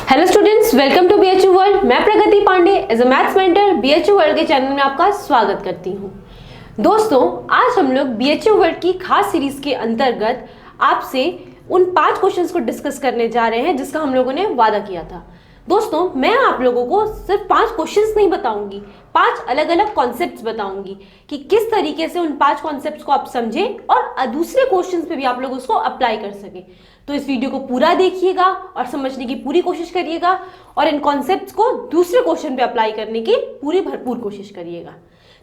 Hello students, welcome to BHU world. मैं Pragati Pandey as a maths mentor BHU world के channel में आपका स्वागत करती हूँ। दोस्तों, आज हम लोग बीएचयू वर्ल्ड की खास सीरीज के अंतर्गत आपसे उन 5 क्वेश्चंस को डिस्कस करने जा रहे हैं जिसका हम लोगों ने वादा किया था। दोस्तों, मैं आप लोगों को सिर्फ 5 क्वेश्चंस नहीं बताऊंगी, 5 अलग अलग कॉन्सेप्ट्स बताऊंगी कि किस तरीके से उन 5 कॉन्सेप्ट्स को आप समझें और दूसरे क्वेश्चंस पे भी आप लोग उसको अप्लाई कर सकें। तो इस वीडियो को पूरा देखिएगा और समझने की पूरी कोशिश करिएगा और इन कॉन्सेप्ट्स को दूसरे क्वेश्चन पे अप्लाई करने की पूरी भरपूर कोशिश करिएगा।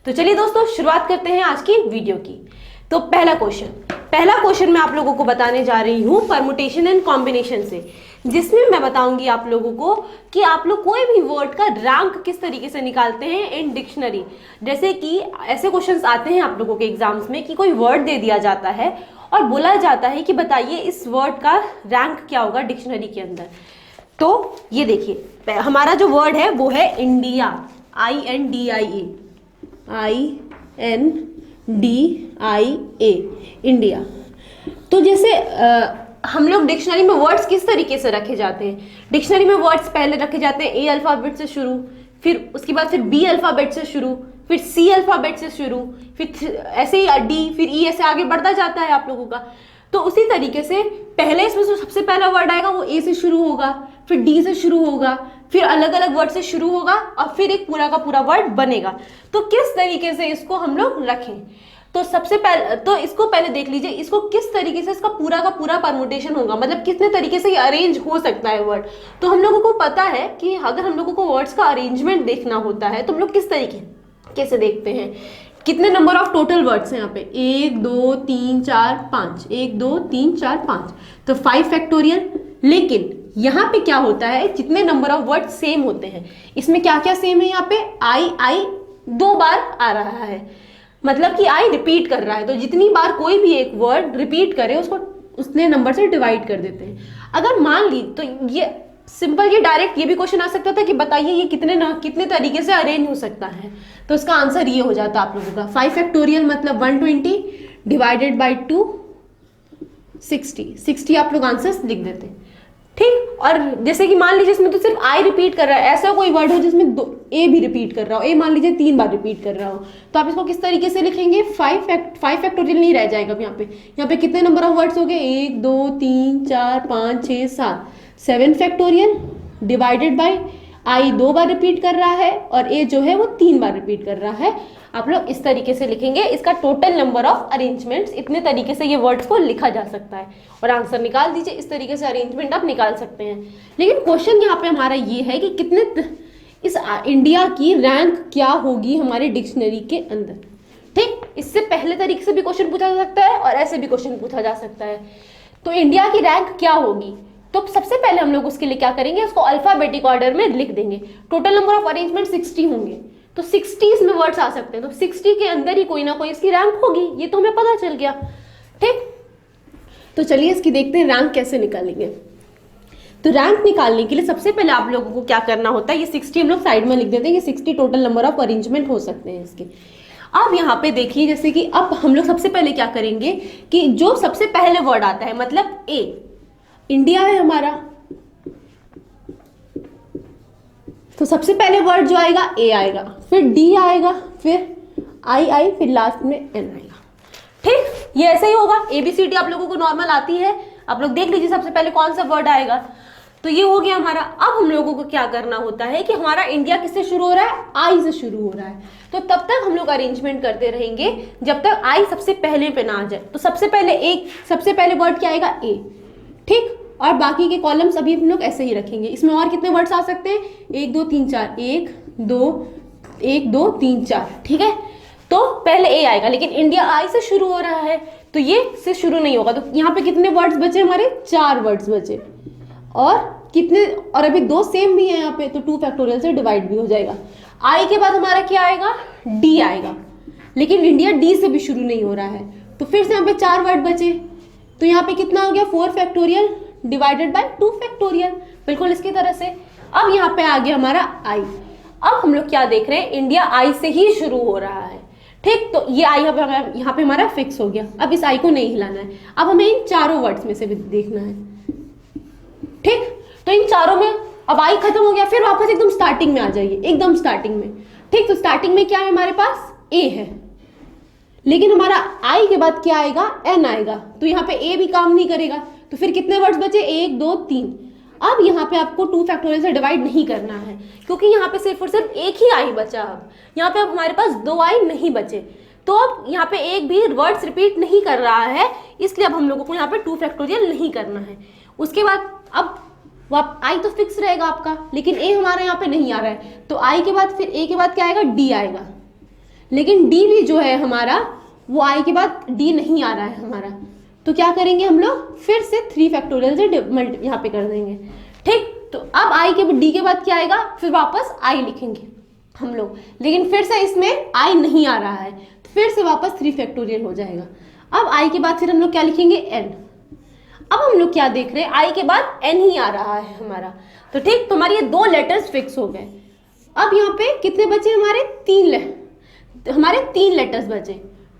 तो चलिए दोस्तों, शुरुआत करते हैं आज की वीडियो की। तो पहला क्वेश्चन मैं आप लोगों को बताने जा रही हूँ परमुटेशन एंड कॉम्बिनेशन से, जिसमें मैं बताऊंगी आप लोगों को कि आप लोग कोई भी वर्ड का रैंक किस तरीके से निकालते हैं इन डिक्शनरी। जैसे कि ऐसे क्वेश्चंस आते हैं आप लोगों के एग्जाम्स में कि कोई वर्ड दे दिया जाता है और बोला जाता है कि बताइए इस वर्ड का रैंक क्या होगा डिक्शनरी के अंदर। तो ये देखिए, हमारा जो वर्ड है वो है इंडिया, INDIA, इंडिया। तो जैसे हम लोग डिक्शनरी में वर्ड्स किस तरीके से रखे जाते हैं, डिक्शनरी में वर्ड्स पहले रखे जाते हैं ए अल्फाबेट से शुरू, फिर उसके बाद फिर बी अल्फाबेट से शुरू, फिर सी अल्फाबेट से शुरू, फिर ऐसे ही डी, फिर ई, ऐसे आगे बढ़ता जाता है आप लोगों का। तो उसी तरीके से पहले इसमें जो सबसे पहला वर्ड आएगा वो ए से शुरू होगा, फिर डी से शुरू होगा, फिर अलग अलग वर्ड से शुरू होगा और फिर एक पूरा का पूरा वर्ड बनेगा। तो किस तरीके से इसको हम लोग रखें, तो सबसे पहले तो इसको पहले देख लीजिए, इसको किस तरीके से इसका पूरा का पूरा परमुटेशन होगा, मतलब कितने तरीके से ये अरेंज हो सकता है वर्ड। तो हम लोगों को पता है कि अगर हम लोगों को वर्ड्स का अरेंजमेंट देखना होता है तो हम लोग किस तरीके कैसे देखते हैं, कितने नंबर ऑफ टोटल वर्ड्स हैं यहाँ पे, 1 2 3 4 5, 1 2 3 4 5, तो 5 फैक्टोरियल। लेकिन यहाँ पे क्या होता है, जितने नंबर ऑफ वर्ड सेम होते हैं, इसमें क्या क्या सेम है, यहाँ पे आई 2 बार आ रहा है, मतलब कि आई रिपीट कर रहा है। तो जितनी बार कोई भी एक वर्ड रिपीट करे उसको उसने नंबर से डिवाइड कर देते हैं। अगर मान ली तो ये सिंपल, ये डायरेक्ट ये भी क्वेश्चन आ सकता था कि बताइए ये कितने तरीके से अरेंज हो सकता है। तो इसका आंसर ये हो जाता आप लोगों का 5 फैक्टोरियल मतलब 120 डिवाइडेड बाई 2 60 आप लोग आंसर्स लिख देते हैं, ठीक। और जैसे कि मान लीजिए इसमें तो सिर्फ आई रिपीट कर रहा है, ऐसा कोई वर्ड हो जिसमें ए भी रिपीट कर रहा हो, ए मान लीजिए 3 बार रिपीट कर रहा हो, तो आप इसको किस तरीके से लिखेंगे, 5 फैक्टोरियल नहीं रह जाएगा। यहाँ पे कितने नंबर ऑफ वर्ड्स हो गए, 1 2 3 4 5 6 7 factorial divided by I 2 bar repeat कर रहा है और ए जो है वो 3 बार रिपीट कर रहा है। आप लोग इस तरीके से लिखेंगे, इसका टोटल नंबर ऑफ अरेंजमेंट्स, इतने तरीके से ये वर्ड्स को लिखा जा सकता है और आंसर निकाल दीजिए। इस तरीके से अरेंजमेंट आप निकाल सकते हैं। लेकिन क्वेश्चन यहाँ पे हमारा ये है कि कितने इस इंडिया की रैंक क्या होगी हमारे डिक्शनरी के अंदर, ठीक। इससे पहले तरीके से भी क्वेश्चन पूछा जा सकता है और ऐसे भी क्वेश्चन पूछा जा सकता है। तो इंडिया की रैंक क्या होगी, तो सबसे पहले हम लोग उसके लिए क्या करेंगे, उसको अल्फाबेटिक ऑर्डर में लिख देंगे। टोटल नंबर ऑफ अरेंजमेंट 60 होंगे, तो 60 इसमें वर्ड्स आ सकते हैं, तो 60 के अंदर ही कोई ना कोई इसकी रैंक होगी, ये तो हमें पता चल गया, ठीक। तो चलिए इसकी देखते हैं रैंक कैसे निकालेंगे। तो रैंक निकालने के लिए सबसे पहले आप लोगों को क्या करना होता है, ये 60 हम लोग साइड में लिख देते हैं, ये 60 टोटल नंबर ऑफ अरेंजमेंट हो सकते हैं इसके। अब यहाँ पे देखिए, जैसे कि अब हम लोग सबसे पहले क्या करेंगे कि जो सबसे पहले वर्ड आता है, मतलब ए, इंडिया है हमारा, तो सबसे पहले वर्ड जो आएगा ए आएगा, फिर डी आएगा, फिर आई, फिर लास्ट में एन आएगा, ठीक। ये ऐसे ही होगा, ABCD आप लोगों को नॉर्मल आती है, आप लोग देख लीजिए सबसे पहले कौन सा वर्ड आएगा। तो ये हो गया हमारा। अब हम लोगों को क्या करना होता है कि हमारा इंडिया किससे शुरू हो रहा है, आई से शुरू हो रहा है, तो तब तक हम लोग अरेंजमेंट करते रहेंगे जब तक आई सबसे पहले पे ना आ जाए। तो सबसे पहले वर्ड क्या आएगा, ए, ठीक। और बाकी के कॉलम्स अभी हम लोग ऐसे ही रखेंगे। इसमें और कितने वर्ड्स आ सकते हैं, 1 2 3 4, 1 2 3 4, ठीक है। तो पहले ए आएगा, लेकिन इंडिया आई से शुरू हो रहा है तो ये से शुरू नहीं होगा। तो यहाँ पे कितने वर्ड्स बचे हमारे, 4 वर्ड्स बचे, और कितने, और अभी 2 सेम भी है यहाँ पे, तो 2 फैक्टोरियल से डिवाइड भी हो जाएगा। आई के बाद हमारा क्या आएगा, डी आएगा, लेकिन इंडिया डी से भी शुरू नहीं हो रहा है, तो फिर से यहाँ पे 4 वर्ड बचे, तो यहाँ पे कितना हो गया, 4 फैक्टोरियल डिवाइडेड बाय 2 फैक्टोरियल, बिल्कुल इसकी तरह से। अब यहाँ पे आ गया हमारा आई। अब हम लोग क्या देख रहे हैं, इंडिया आई से ही शुरू हो रहा है, ठीक। तो ये आई यहाँ पे हमारा फिक्स हो गया। अब इस आई को नहीं हिलाना है, अब हमें इन चारों वर्ड्स में से भी देखना है, ठीक। तो इन चारों में अब आई खत्म हो गया, फिर वापस एकदम स्टार्टिंग में आ जाइए, एकदम स्टार्टिंग में। ठीक, तो स्टार्टिंग में क्या है हमारे पास, ए है, लेकिन हमारा आई के बाद क्या आएगा, एन आएगा, तो यहाँ पे ए भी काम नहीं करेगा। तो फिर कितने वर्ड्स बचे, 1 2 3। अब यहाँ पे आपको 2 फैक्टोरियल से डिवाइड नहीं करना है, क्योंकि यहाँ पे सिर्फ और सिर्फ एक ही आई बचा। अब यहाँ पे अब हमारे पास 2 आई नहीं बचे, तो अब यहाँ पे एक भी वर्ड्स रिपीट नहीं कर रहा है, इसलिए अब हम लोगों को यहाँ पे 2 फैक्टोरियल नहीं करना है। उसके बाद अब आई तो फिक्स रहेगा आपका, लेकिन ए हमारा यहाँ पे नहीं आ रहा है, तो आई के बाद फिर ए के बाद क्या आएगा, डी आएगा, लेकिन डी भी जो है हमारा वो आई के बाद डी नहीं आ रहा है हमारा, तो क्या करेंगे हम लोग, फिर से 3 फैक्टोरियल से यहाँ पे कर देंगे। ठीक, तो अब आई के डी के बाद क्या आएगा, फिर वापस आई लिखेंगे हम लोग, लेकिन फिर से इसमें आई नहीं आ रहा है, तो फिर से वापस 3 फैक्टोरियल हो जाएगा। अब आई के बाद फिर हम लोग क्या लिखेंगे, एन। अब हम लोग क्या देख रहे हैं, आई के बाद एन ही आ रहा है हमारा, तो ठीक, तो हमारे ये 2 लेटर्स फिक्स हो गए। अब यहाँ पे कितने बचे हमारे, 3 लेटर्स बचे।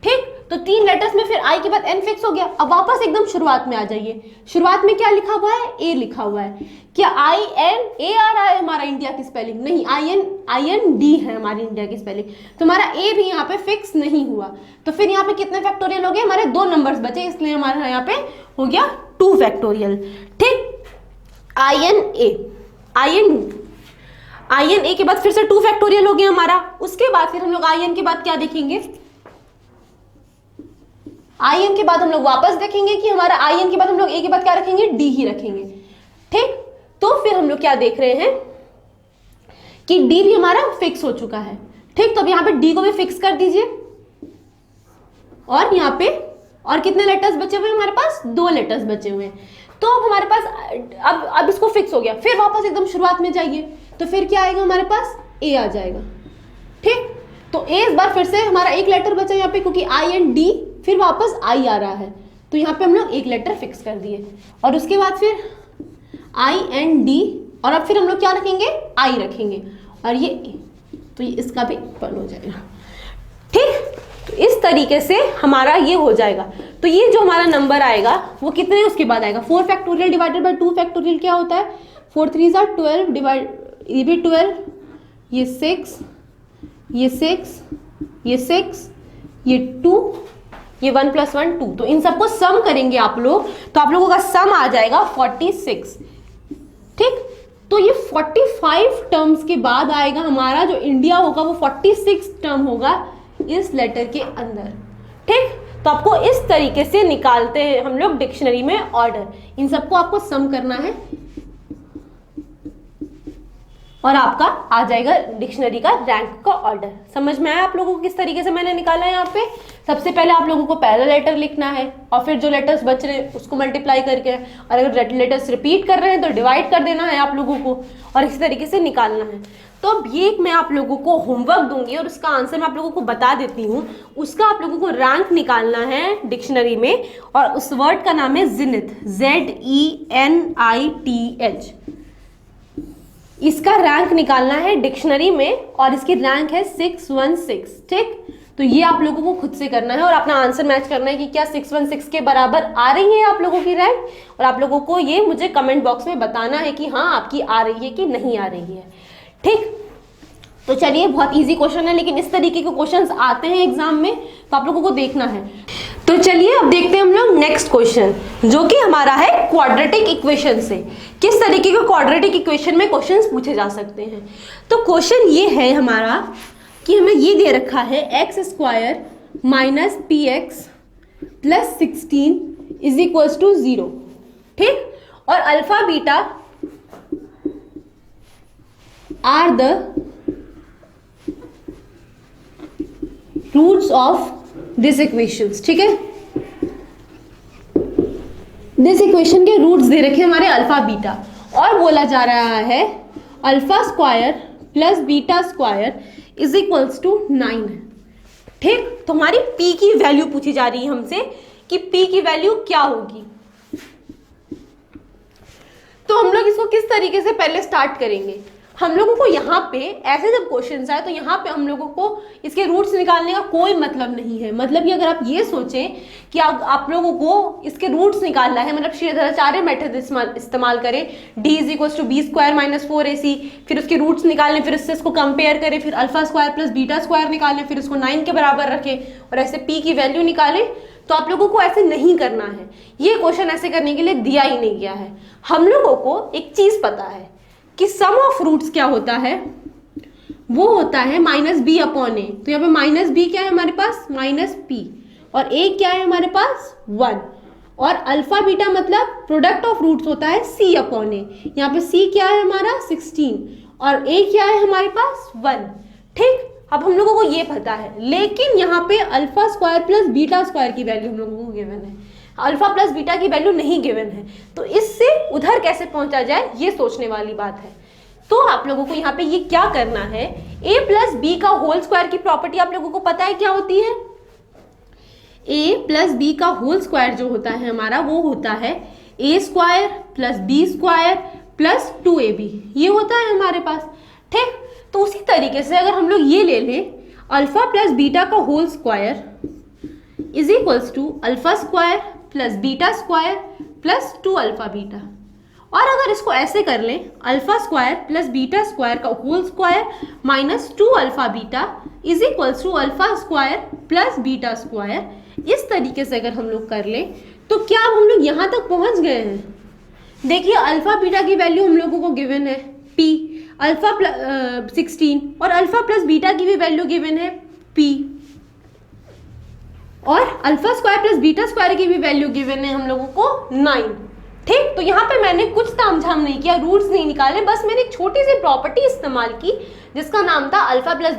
ठीक, तो 3 लेटर्स में फिर आई के बाद एन फिक्स हो गया। अब वापस एकदम शुरुआत में आ जाइए, शुरुआत में क्या लिखा हुआ है, ए लिखा हुआ है। क्या आई एन ए आ रहा है हमारा इंडिया की स्पेलिंग, नहीं, आई एन डी है हमारी इंडिया की स्पेलिंग, तो हमारा ए भी यहाँ पे फिक्स नहीं हुआ। तो फिर यहाँ पे कितने फैक्टोरियल हो गए, हमारे 2 नंबर्स बचे, इसलिए हमारा यहाँ पे हो गया 2 फैक्टोरियल। ठीक, आई एन ए के बाद फिर से 2 फैक्टोरियल हो गया हमारा। उसके बाद फिर हम लोग आई एन के बाद क्या देखेंगे, आई एन के बाद हम लोग वापस देखेंगे कि हमारा आई एन के बाद हम लोग ए के बाद क्या रखेंगे, डी ही रखेंगे। ठीक, तो फिर हम लोग क्या देख रहे हैं कि डी भी हमारा फिक्स हो चुका है। ठीक, तो अब यहाँ पे डी को भी फिक्स कर दीजिए, और यहाँ पे और कितने लेटर्स बचे हुए हैं हमारे पास, 2 लेटर्स बचे हुए हैं। तो अब हमारे पास अब इसको फिक्स हो गया, फिर वापस एकदम शुरुआत में जाइए, तो फिर क्या आएगा हमारे पास, ए आ जाएगा। ठीक, तो ए इस बार फिर से हमारा 1 लेटर बचा यहाँ पे, क्योंकि आई एन डी, फिर वापस आई आ रहा है, तो यहाँ पे हम लोग 1 लेटर फिक्स कर दिए, और उसके बाद फिर आई एन डी, और अब फिर हम लोग क्या रखेंगे, आई रखेंगे, और ये ए, तो ये इसका भी 1 हो जाएगा। ठीक, तो इस तरीके से हमारा ये हो जाएगा। तो ये जो हमारा नंबर आएगा वो कितने उसके बाद आएगा, 4 फैक्टोरियल डिवाइडेड बाय 2 फैक्टोरियल क्या होता है, 4 3 12 डिवाइड, ये भी 12, ये 6, ये 6, ये 6, ये 2, ये 1 + 1 2। तो इन सबको सम करेंगे आप लोग, तो आप लोगों का सम आ जाएगा 46। ठीक, तो ये 45 टर्म्स के बाद आएगा हमारा जो इंडिया होगा, वो 46 टर्म होगा इस लेटर के अंदर। ठीक, तो आपको इस तरीके से निकालते हैं हम लोग डिक्शनरी में ऑर्डर, इन सबको आपको सम करना है, और आपका आ जाएगा डिक्शनरी का रैंक का ऑर्डर। समझ में आया आप लोगों को किस तरीके से मैंने निकाला है। यहाँ पे सबसे पहले आप लोगों को पहला लेटर लिखना है, और फिर जो लेटर्स बच रहे हैं उसको मल्टीप्लाई करके, और अगर लेटर्स रिपीट कर रहे हैं तो डिवाइड कर देना है आप लोगों को, और इसी तरीके से निकालना है। तो अब ये मैं आप लोगों को होमवर्क दूंगी, और उसका आंसर मैं आप लोगों को बता देती हूँ। उसका आप लोगों को रैंक निकालना है डिक्शनरी में, और उस वर्ड का नाम है ज़ेनिथ, ZENITH। इसका रैंक निकालना है डिक्शनरी में, और इसकी रैंक है 616। ठीक, तो ये आप लोगों को खुद से करना है, और अपना आंसर मैच करना है कि क्या 616 के बराबर आ रही है आप लोगों की रैंक, और आप लोगों को ये मुझे कमेंट बॉक्स में बताना है कि हाँ आपकी आ रही है कि नहीं आ रही है। ठीक, तो चलिए, बहुत इजी क्वेश्चन है, लेकिन इस तरीके के क्वेश्चंस आते हैं एग्जाम में, तो आप लोगों को देखना है। तो चलिए अब देखते हैं हम लोग नेक्स्ट क्वेश्चन, जो कि हमारा है क्वाड्रेटिक इक्वेशन से। किस तरीके के क्वाड्रेटिक इक्वेशन में क्वेश्चंस पूछे जा सकते हैं। तो क्वेश्चन ये है हमारा कि हमें ये दे रखा है x² - px + 16 = 0। ठीक, और alpha beta are the roots of this equations. ठीक है, दिस इक्वेशन के रूट्स दे रखे हमारे अल्फा बीटा, और बोला जा रहा है α² + β² = 9। ठीक, तो हमारी p की वैल्यू पूछी जा रही है हमसे कि p की वैल्यू क्या होगी। तो हम लोग इसको किस तरीके से पहले स्टार्ट करेंगे, हम लोगों को यहाँ पे ऐसे जब क्वेश्चन आए तो यहाँ पे हम लोगों को इसके रूट्स निकालने का कोई मतलब नहीं है। मतलब कि अगर आप ये सोचें कि आप लोगों को इसके रूट्स निकालना है, मतलब श्रीधराचार्य मेथड इस्तेमाल करें, d is equal to B square minus 4ac, फिर उसके रूट्स निकालें, फिर इससे इसको कंपेयर करें, फिर alpha square plus beta square निकालें, फिर उसको 9 के बराबर रखें और ऐसे p की वैल्यू निकालें, तो आप लोगों को ऐसे नहीं करना है। ये क्वेश्चन ऐसे करने के लिए दिया ही नहीं गया है। हम लोगों को एक चीज पता है कि सम ऑफ रूट्स क्या होता है, वो होता है माइनस बी अपॉन ए। तो यहाँ पे माइनस बी क्या है हमारे पास, माइनस पी, और ए क्या है हमारे पास 1, और अल्फा बीटा मतलब प्रोडक्ट ऑफ रूट्स होता है सी अपॉन ए। यहाँ पे सी क्या है हमारा 16 और ए क्या है हमारे पास 1। ठीक, अब हम लोगों को ये पता है, लेकिन यहाँ पे alpha square plus beta square की वैल्यू हम लोगों को गिवन है, अल्फा प्लस बीटा की वैल्यू नहीं गिवन है। तो इससे उधर कैसे पहुंचा जाए, ये सोचने वाली बात है। तो आप लोगों को यहाँ पे ये क्या करना है, a प्लस बी का होल स्क्वायर की प्रॉपर्टी आप लोगों को पता है क्या होती है। a प्लस बी का होल स्क्वायर जो होता है हमारा, वो होता है a square plus B square plus 2ab, ये होता है हमारे पास। ठीक, तो उसी तरीके से अगर हम लोग ये ले लें, अल्फा प्लस बीटा का whole square is equals to alpha square plus beta square plus 2 alpha beta, और अगर इसको ऐसे कर लें, alpha square plus beta square का whole square minus 2 alpha beta is equals to alpha square plus beta square, इस तरीके से अगर हम लोग कर लें तो क्या हम लोग यहाँ तक पहुँच गए हैं। देखिए अल्फा बीटा की वैल्यू हम लोगों को गिवन है p, अल्फा 16, और अल्फा प्लस बीटा की भी वैल्यू गिवन है p, और alpha square plus beta square की भी वैल्यू गिवन है हम लोगों को 9। ठीक, तो यहाँ पे मैंने कुछ तामझाम नहीं किया, रूट्स नहीं निकाले, बस मैंने एक छोटी सी प्रॉपर्टी इस्तेमाल की जिसका नाम था alpha plus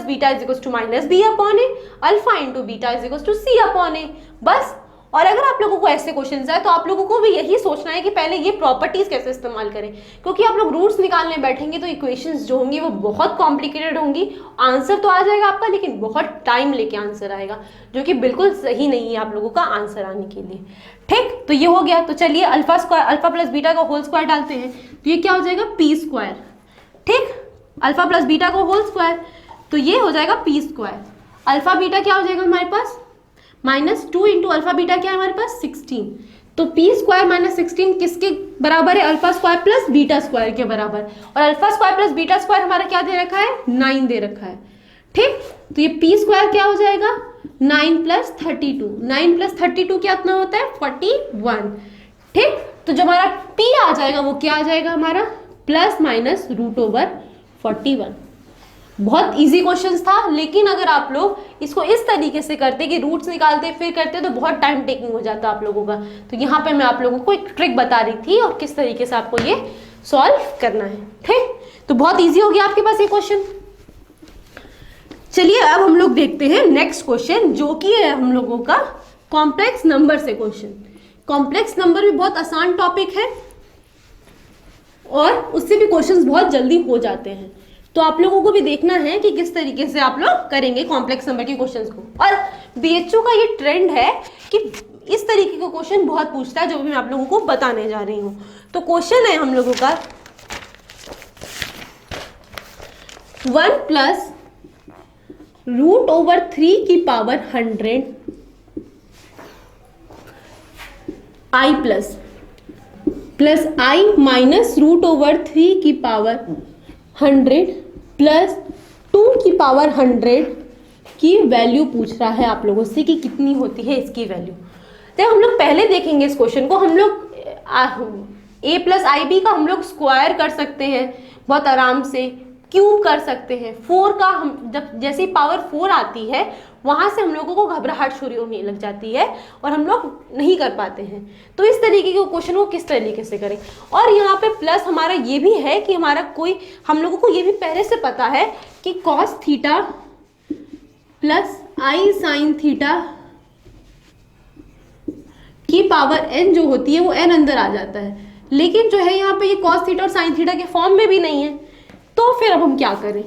beta is equal to minus b upon a, alpha into beta is equal to c upon a, बस। और अगर आप लोगों को ऐसे क्वेश्चन आए तो आप लोगों को भी यही सोचना है कि पहले ये प्रॉपर्टीज कैसे इस्तेमाल करें, क्योंकि आप लोग रूट्स निकालने बैठेंगे तो इक्वेशंस जो होंगी वो बहुत कॉम्प्लिकेटेड होंगी। आंसर तो आ जाएगा आपका, लेकिन बहुत टाइम लेके आंसर आएगा, जो कि बिल्कुल सही नहीं है आप लोगों का आंसर आने के लिए। ठीक, तो ये हो गया। तो चलिए अल्फा प्लस बीटा का होल स्क्वायर डालते हैं, तो ये क्या हो जाएगा पी स्क्वायर। ठीक, अल्फा प्लस बीटा का होल स्क्वायर, तो ये हो जाएगा पी स्क्वायर। अल्फा बीटा क्या हो जाएगा हमारे पास, माइनस 2 इंटू अल्फा बीटा क्या है हमारे पास 16, तो पी स्क्वायर माइनस 16 किसके बराबर है, alpha square plus beta square के बराबर, और alpha square plus beta square हमारा क्या दे रखा है 9 दे रखा है। ठीक, तो ये पी स्क्वायर क्या हो जाएगा 9 प्लस 32, 9 प्लस 32 कितना होता है 41। ठीक, तो जो हमारा पी आ जाएगा वो क्या आ जाएगा हमारा प्लस माइनस रूट ओवर 41। बहुत इजी क्वेश्चन था, लेकिन अगर आप लोग इसको इस तरीके से करते कि रूट्स निकालते फिर करते तो बहुत टाइम टेकिंग हो जाता आप लोगों का। तो यहाँ पे मैं आप लोगों को एक ट्रिक बता रही थी और किस तरीके से आपको ये सॉल्व करना है। ठीक, तो बहुत इजी हो गया आपके पास ये क्वेश्चन। चलिए अब हम लोग देखते हैं नेक्स्ट क्वेश्चन, जो कि है हम लोगों का कॉम्प्लेक्स नंबर से क्वेश्चन। कॉम्प्लेक्स नंबर भी बहुत आसान टॉपिक है और उससे भी क्वेश्चंस बहुत जल्दी हो जाते हैं, तो आप लोगों को भी देखना है कि किस तरीके से आप लोग करेंगे कॉम्प्लेक्स नंबर के क्वेश्चंस को। और बीएचयू का ये ट्रेंड है कि इस तरीके का क्वेश्चन बहुत पूछता है, जो भी मैं आप लोगों को बताने जा रही हूँ। तो क्वेश्चन है हम लोगों का 1 प्लस रूट ओवर 3 की पावर 100 आई प्लस आई माइनस रूट ओवर 3 की पावर 100 प्लस 2 की पावर 100 की वैल्यू पूछ रहा है आप लोगों से कि कितनी होती है इसकी वैल्यू। तो हम लोग पहले देखेंगे इस क्वेश्चन को। हम लोग a प्लस आई बी का हम लोग स्क्वायर कर सकते हैं बहुत आराम से, क्यूब कर सकते हैं। 4 का हम जब जैसे पावर 4 आती है वहां से हम लोगों को घबराहट शुरू होने लग जाती है और हम लोग नहीं कर पाते हैं। तो इस तरीके के क्वेश्चन को किस तरीके से करें। और यहाँ पे प्लस हमारा ये भी है कि हमारा हम लोगों को ये भी पहले से पता है कि cos theta plus I sine theta की पावर n जो होती है वो n अंदर आ जाता है, लेकिन जो है यहाँ पे ये कॉस थीटा और साइन थीटा के फॉर्म में भी नहीं है। तो फिर अब हम क्या करें,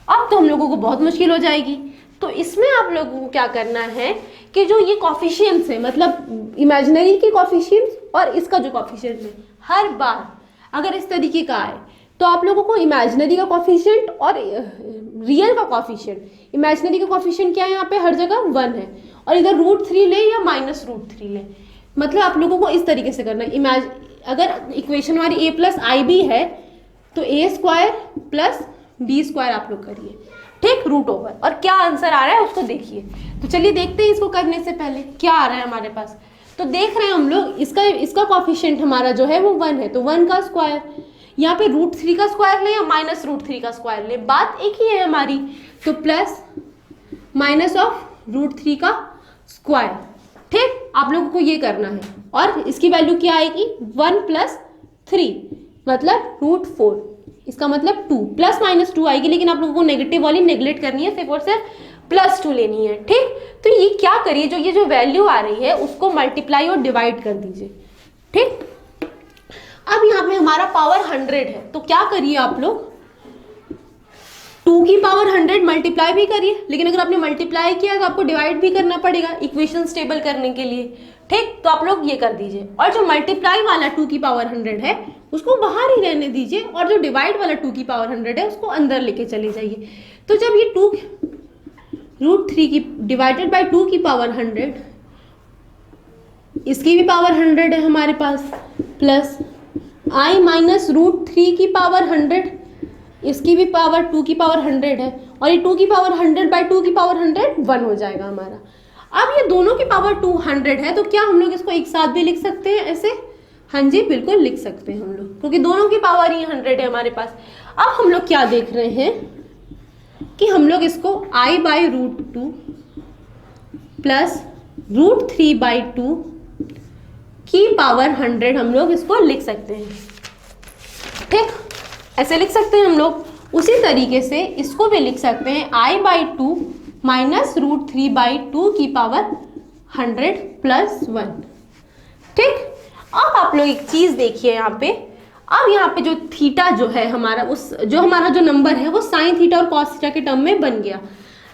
अब तो हम लोगों को बहुत मुश्किल हो जाएगी। तो इसमें आप लोगों को क्या करना है कि जो ये कॉफिशिएंट्स है, मतलब इमेजिनरी के कॉफिशिएंट्स और इसका जो कॉफिशिएंट है, हर बार अगर इस तरीके का आए तो आप लोगों को इमेजिनरी का कॉफिशिएंट और रियल का कॉफिशिएंट, इमेजिनरी का कॉफिशिएंट क्या है यहाँ पे हर जगह 1 है, और इधर √3 ले या -√3 ले, मतलब आप लोगों को इस तरीके से करना है। अगर इक्वेशन हमारी a+ib है तो a² + b² आप लोग करिए, ठीक, √ओवर, और क्या आंसर आ रहा है उसको देखिए। तो चलिए देखते हैं इसको करने से पहले क्या आ रहा है हमारे पास। तो देख रहे हैं हम लोग इसका कॉफिशिएंट हमारा जो है वो 1 है, तो 1 का स्क्वायर, यहाँ पे √3 का स्क्वायर ले या -√3 का स्क्वायर ले, बात एक ही है हमारी, तो प्लस माइनस ऑफ √3 का स्क्वायर, ठीक, आप लोगों को ये करना है। और इसकी वैल्यू क्या आएगी 1 + 3 मतलब √4, इसका मतलब 2 ± 2 आएगी, लेकिन आप लोगों को नेगेटिव वाली नेगलेक्ट करनी है, सिर्फ और सिर्फ +2 लेनी है, ठीक। तो ये क्या करिए, ये जो वैल्यू आ रही है उसको मल्टीप्लाई और डिवाइड कर दीजिए, ठीक। अब यहाँ पे हमारा पावर 100 है, तो क्या करिए आप लोग 2 की पावर 100 मल्टीप्लाई भी करिए, लेकिन अगर आपने मल्टीप्लाई किया तो आपको डिवाइड भी करना पड़ेगा इक्वेशन स्टेबल करने के लिए, ठीक। तो आप लोग ये कर दीजिए, और जो मल्टीप्लाई वाला 2 की पावर 100 है उसको बाहर ही रहने दीजिए, और जो डिवाइड वाला 2 की पावर 100 है उसको अंदर लेके चले जाइए। तो जब ये √3 की डिवाइडेड बाई 2 की पावर 100, इसकी भी पावर 100 है हमारे पास, प्लस i माइनस √3 की पावर 100, इसकी भी पावर 2 की पावर 100 है, और ये 2 की पावर 100 बाई 2 की पावर 100 1 हो जाएगा हमारा। अब ये दोनों की पावर 200 है, तो क्या हम लोग इसको एक साथ भी लिख सकते हैं ऐसे? हाँ जी बिल्कुल लिख सकते हैं हम लोग, क्योंकि दोनों की पावर ही 100 है हमारे पास। अब हम लोग क्या देख रहे हैं कि हम लोग इसको i/√2 प्लस √3/2 की पावर 100 हम लोग इसको लिख सकते हैं, ठीक, ऐसे लिख सकते हैं हम लोग। उसी तरीके से इसको भी लिख सकते हैं i/2 माइनस √3/2 की पावर 100 प्लस 1, ठीक। अब आप लोग एक चीज देखिए यहाँ पे, अब यहाँ पे जो थीटा जो है हमारा, हमारा जो नंबर है वो साइन थीटा और कॉस थीटा के टर्म में बन गया।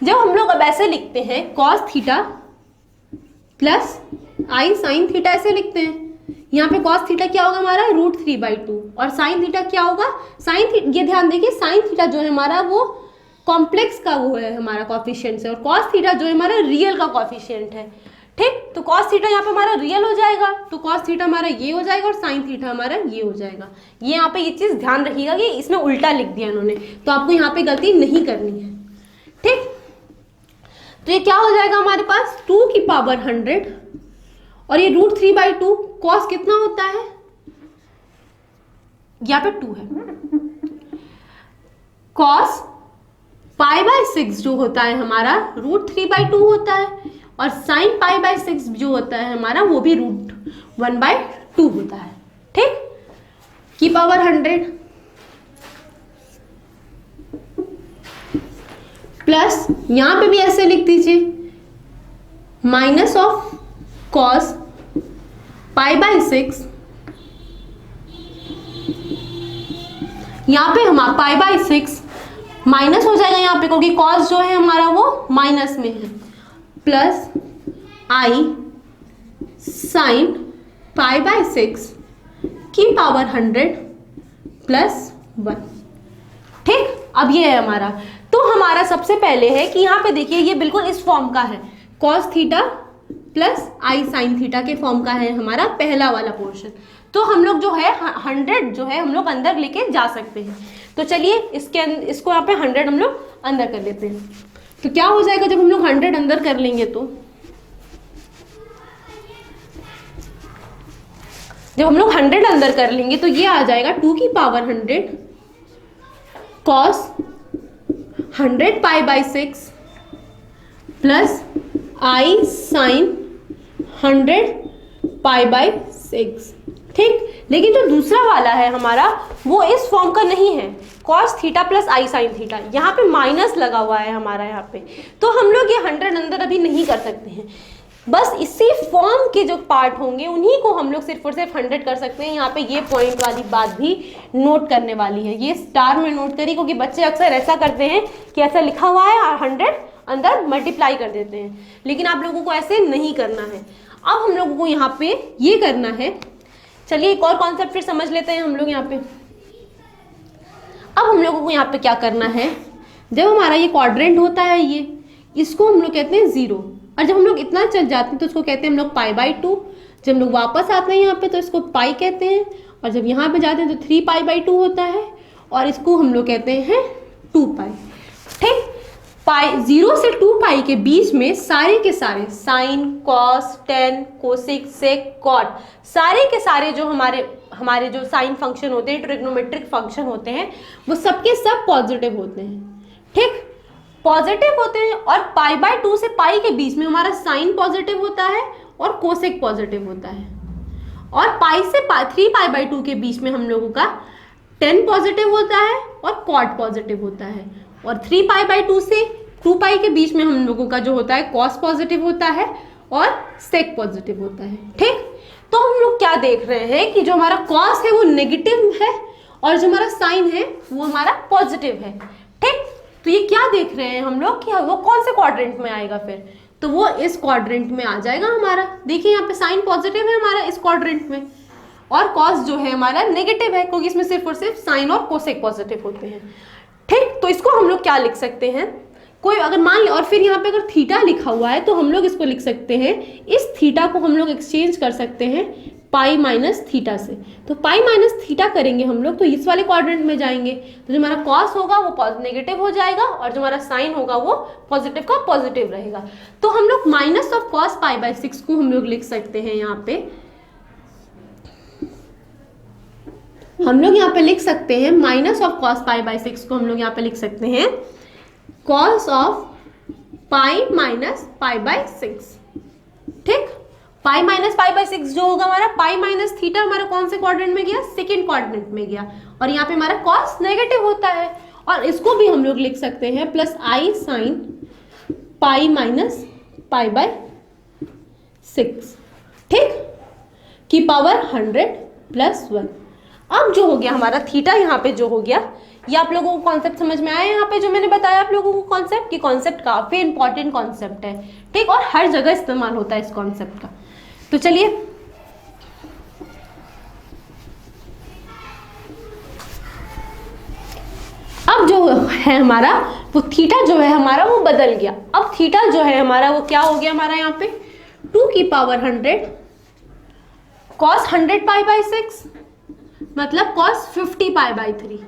जब हम लोग अब ऐसे लिखते हैं cos theta plus I sine theta, ऐसे लिखते हैं। यहाँ पे कॉस थीटा क्या होगा हमारा √3/2, और साइन थीटा क्या होगा, ये ध्यान देखिए, साइन थीटा जो है हमारा वो कॉम्प्लेक्स का वो है हमारा कॉफिशिएंट है, और कॉस थीटा जो है हमारा रियल का कॉफिशिएंट है, ठीक। तो कॉस थीटा यहाँ पे हमारा रियल हो जाएगा, तो कॉस थीटा हमारा ये हो जाएगा, और साइन थीटा हमारा ये हो जाएगा। ये यहाँ पे ये चीज ध्यान रखिएगा कि इसमें उल्टा लिख दिया इन्होंने, तो आपको यहाँ पे गलती नहीं करनी है, ठीक। तो ये क्या हो जाएगा हमारे पास 2 की पावर 100, और ये √3/2, कॉस कितना होता है, यहाँ पे 2 है, कॉस π/6 जो होता है हमारा √3/2 होता है, और साइन π/6 जो होता है हमारा वो भी √1/2 होता है, ठीक, की पावर 100 प्लस यहां पे भी ऐसे लिख दीजिए माइनस ऑफ कॉस π/6, यहां पे हमारा π/6 माइनस हो जाएगा यहाँ पे, क्योंकि कॉस जो है हमारा वो माइनस में है, प्लस आई साइन π/6 की पावर 100 प्लस 1, ठीक। अब ये है हमारा, तो हमारा सबसे पहले है कि यहाँ पे देखिए ये बिल्कुल इस फॉर्म का है, cos theta plus I sine theta के फॉर्म का है हमारा पहला वाला पोर्शन। तो हम लोग जो है 100 जो है हम लोग अंदर लेके जा सकते हैं। तो चलिए इसको यहाँ पे 100 हम लोग अंदर कर लेते हैं। तो क्या हो जाएगा जब हम लोग 100 अंदर कर लेंगे, तो जब हम लोग 100 अंदर कर लेंगे तो ये आ जाएगा 2 की power 100 cos 100 π/6 plus I sign 100 π/6, ठीक। लेकिन जो दूसरा वाला है हमारा वो इस फॉर्म का नहीं है, cos theta plus I sine theta, यहाँ पे माइनस लगा हुआ है हमारा यहाँ पे, तो हम लोग ये 100 अंदर अभी नहीं कर सकते हैं। बस इसी फॉर्म के जो पार्ट होंगे उन्हीं को हम लोग सिर्फ और सिर्फ 100 कर सकते हैं। यहाँ पे ये पॉइंट वाली बात भी नोट करने वाली है, ये स्टार में नोट करिए, क्योंकि बच्चे अक्सर ऐसा करते हैं कि ऐसा लिखा हुआ है और 100 अंदर मल्टीप्लाई कर देते हैं, लेकिन आप लोगों को ऐसे नहीं करना है। अब हम लोगों को यहाँ पे ये करना है, चलिए एक और कॉन्सेप्ट फिर समझ लेते हैं हम लोग यहाँ पे। अब हम लोगों को यहाँ पे क्या करना है, जब हमारा ये क्वाड्रेंट होता है ये, इसको हम लोग कहते हैं 0, और जब हम लोग इतना चल जाते हैं तो उसको कहते हैं हम लोग π/2। जब हम लोग वापस आते हैं यहाँ पे तो इसको पाई कहते हैं, और जब यहाँ पे जाते हैं तो 3π/2 होता है, और इसको हम लोग कहते हैं 2π। ठीक, 0 से 2π के बीच में सारे के सारे साइन, कॉस, टेन, कोसिक, सेक, कॉट, सारे के सारे जो हमारे जो साइन फंक्शन होते हैं, ट्रिग्नोमेट्रिक फंक्शन होते हैं, वो सबके सब पॉजिटिव होते हैं। ठीक, पॉजिटिव होते हैं, और π/2 से पाई के बीच में हमारा साइन पॉजिटिव होता है और कोसेक पॉजिटिव होता है, और पाई से 3π/2 के बीच में हम लोगों का 10 पॉजिटिव होता है और कॉट पॉजिटिव होता है, और 3π/2 से 2π के बीच में हम लोगों का जो होता है कॉस पॉजिटिव होता है और सेक पॉजिटिव होता है। ठीक, तो हम लोग क्या देख रहे हैं कि जो हमारा कॉस है वो नेगेटिव है, और जो हमारा साइन है वो हमारा पॉजिटिव है। ठीक, तो ये क्या देख रहे हैं हम लोग कि वो कौन से क्वाड्रेंट में आएगा, फिर तो वो इस क्वाड्रेंट में आ जाएगा हमारा। देखिए यहाँ पे साइन पॉजिटिव है हमारा इस क्वाड्रेंट में, और कॉस जो है हमारा नेगेटिव है, क्योंकि इसमें सिर्फ और सिर्फ साइन और कोसेक पॉजिटिव होते हैं। ठीक, तो इसको हम लोग क्या लिख सकते हैं, कोई अगर मान लिया, और फिर यहाँ पे अगर थीटा लिखा हुआ है तो हम लोग इसको लिख सकते हैं, इस थीटा को हम लोग एक्सचेंज कर सकते हैं पाई माइनस थीटा से। तो पाई माइनस थीटा करेंगे हम लोग तो इस वाले क्वाड्रेंट में जाएंगे, तो जो हमारा कॉस होगा वो नेगेटिव हो जाएगा, और जो हमारा साइन होगा वो पॉजिटिव का पॉजिटिव रहेगा। तो हम लोग माइनस ऑफ कॉस π/6 को हम लोग लिख सकते हैं यहाँ पे, हम लोग यहाँ पे लिख सकते हैं माइनस ऑफ कॉस π/6 को हम लोग यहाँ पे लिख सकते हैं कॉस ऑफ पाई माइनस π/6। ठीक, पाई माइनस π/6 जो होगा हमारा, पाई माइनस थीटा हमारा कौन से क्वाड्रेंट में गया, सेकेंड क्वाड्रेंट में गया, और यहाँ पे हमारा कॉस नेगेटिव होता है, और इसको भी हम लोग लिख सकते हैं plus I sine pi minus π/6। ठीक, की पावर 100 + 1। अब जो हो गया हमारा थीटा, यहाँ पे जो हो गया, ये आप लोगों को कॉन्सेप्ट समझ में आया यहाँ पे जो मैंने बताया आप लोगों को कॉन्सेप्ट, कि कॉन्सेप्ट काफी इंपॉर्टेंट कॉन्सेप्ट है। ठीक, और हर जगह इस्तेमाल होता है इस कॉन्सेप्ट का। तो चलिए अब जो है हमारा वो थीटा जो है हमारा वो बदल गया। अब थीटा जो है हमारा वो क्या हो गया हमारा यहाँ पे 2⁻100 cos 100π/6 मतलब cos 50π/3।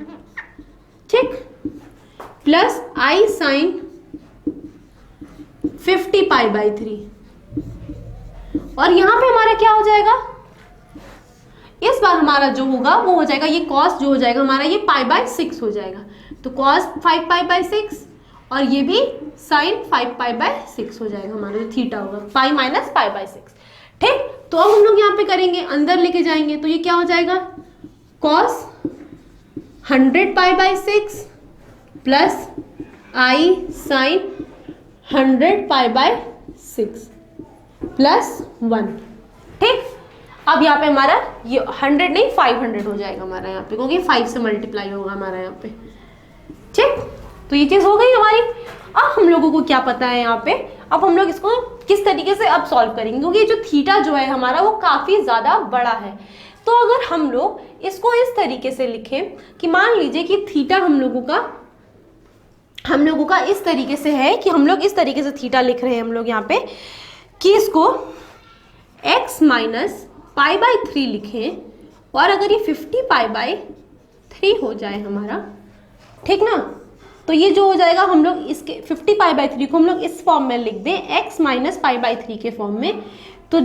ठीक, प्लस आई साइन 50π/3, और यहां पे हमारा क्या हो जाएगा, इस बार हमारा जो होगा वो हो जाएगा, ये कॉस जो हो जाएगा हमारा ये π/6 हो जाएगा, तो cos 5π/6 और ये भी sin 5π/6 हो जाएगा हमारा जो थीटा होगा पाई माइनस π/6। ठीक, तो अब हम लोग यहाँ पे करेंगे, अंदर लेके जाएंगे, तो ये क्या हो जाएगा cos 100π/6 plus I sign 100π/6 plus 1। ठीक, अब यहाँ पे हमारा ये 100 नहीं 500 हो जाएगा हमारा यहाँ पे, क्योंकि 5 से मल्टीप्लाई होगा हमारा यहाँ पे। ठीक, तो ये चीज हो गई हमारी। अब हम लोगों को क्या पता है यहाँ पे, अब हम लोग इसको किस तरीके से अब सॉल्व करेंगे, क्योंकि ये जो थीटा जो है हमारा वो काफी ज्यादा बड़ा है। तो अगर हम लोग इसको इस तरीके से लिखें कि मान लीजिए कि थीटा हम लोगों का इस तरीके से है कि हम लोग इस तरीके से थीटा लिख रहे हैं हम लोग यहाँ पे कि इसको x माइनस π/3 लिखें, और अगर ये 50π/3 हो जाए हमारा, ठीक ना, तो ये जो हो जाएगा हम लोग इसके 50π/3 को हम लोग इस फॉर्म में लिख दें x माइनस π/3 के फॉर्म में, तो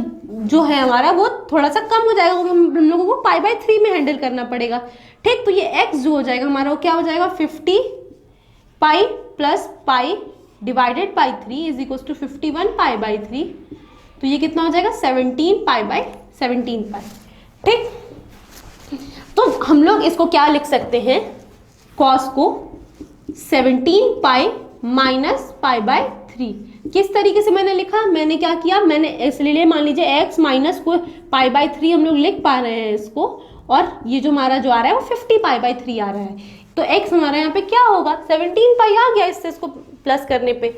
जो है हमारा वो थोड़ा सा कम हो जाएगा, क्योंकि हम लोगों को π/3 में हैंडल करना पड़ेगा। ठीक, तो ये x जो हो जाएगा हमारा वो क्या हो जाएगा 50π plus pi divided by 3 is equal to 51π/3, तो ये कितना हो जाएगा 17π/17π। ठीक, तो हम लोग इसको क्या लिख सकते हैं, cos को 17π माइनस π/3। किस तरीके से मैंने लिखा, मैंने क्या किया, मैंने इसलिए मान लीजिए x माइनस को π/3 हम लोग लिख पा रहे हैं इसको, और ये जो हमारा जो आ रहा है वो 50π/3 आ रहा है, तो x हमारा यहाँ पे क्या होगा 17π आ गया इससे इसको प्लस करने पे।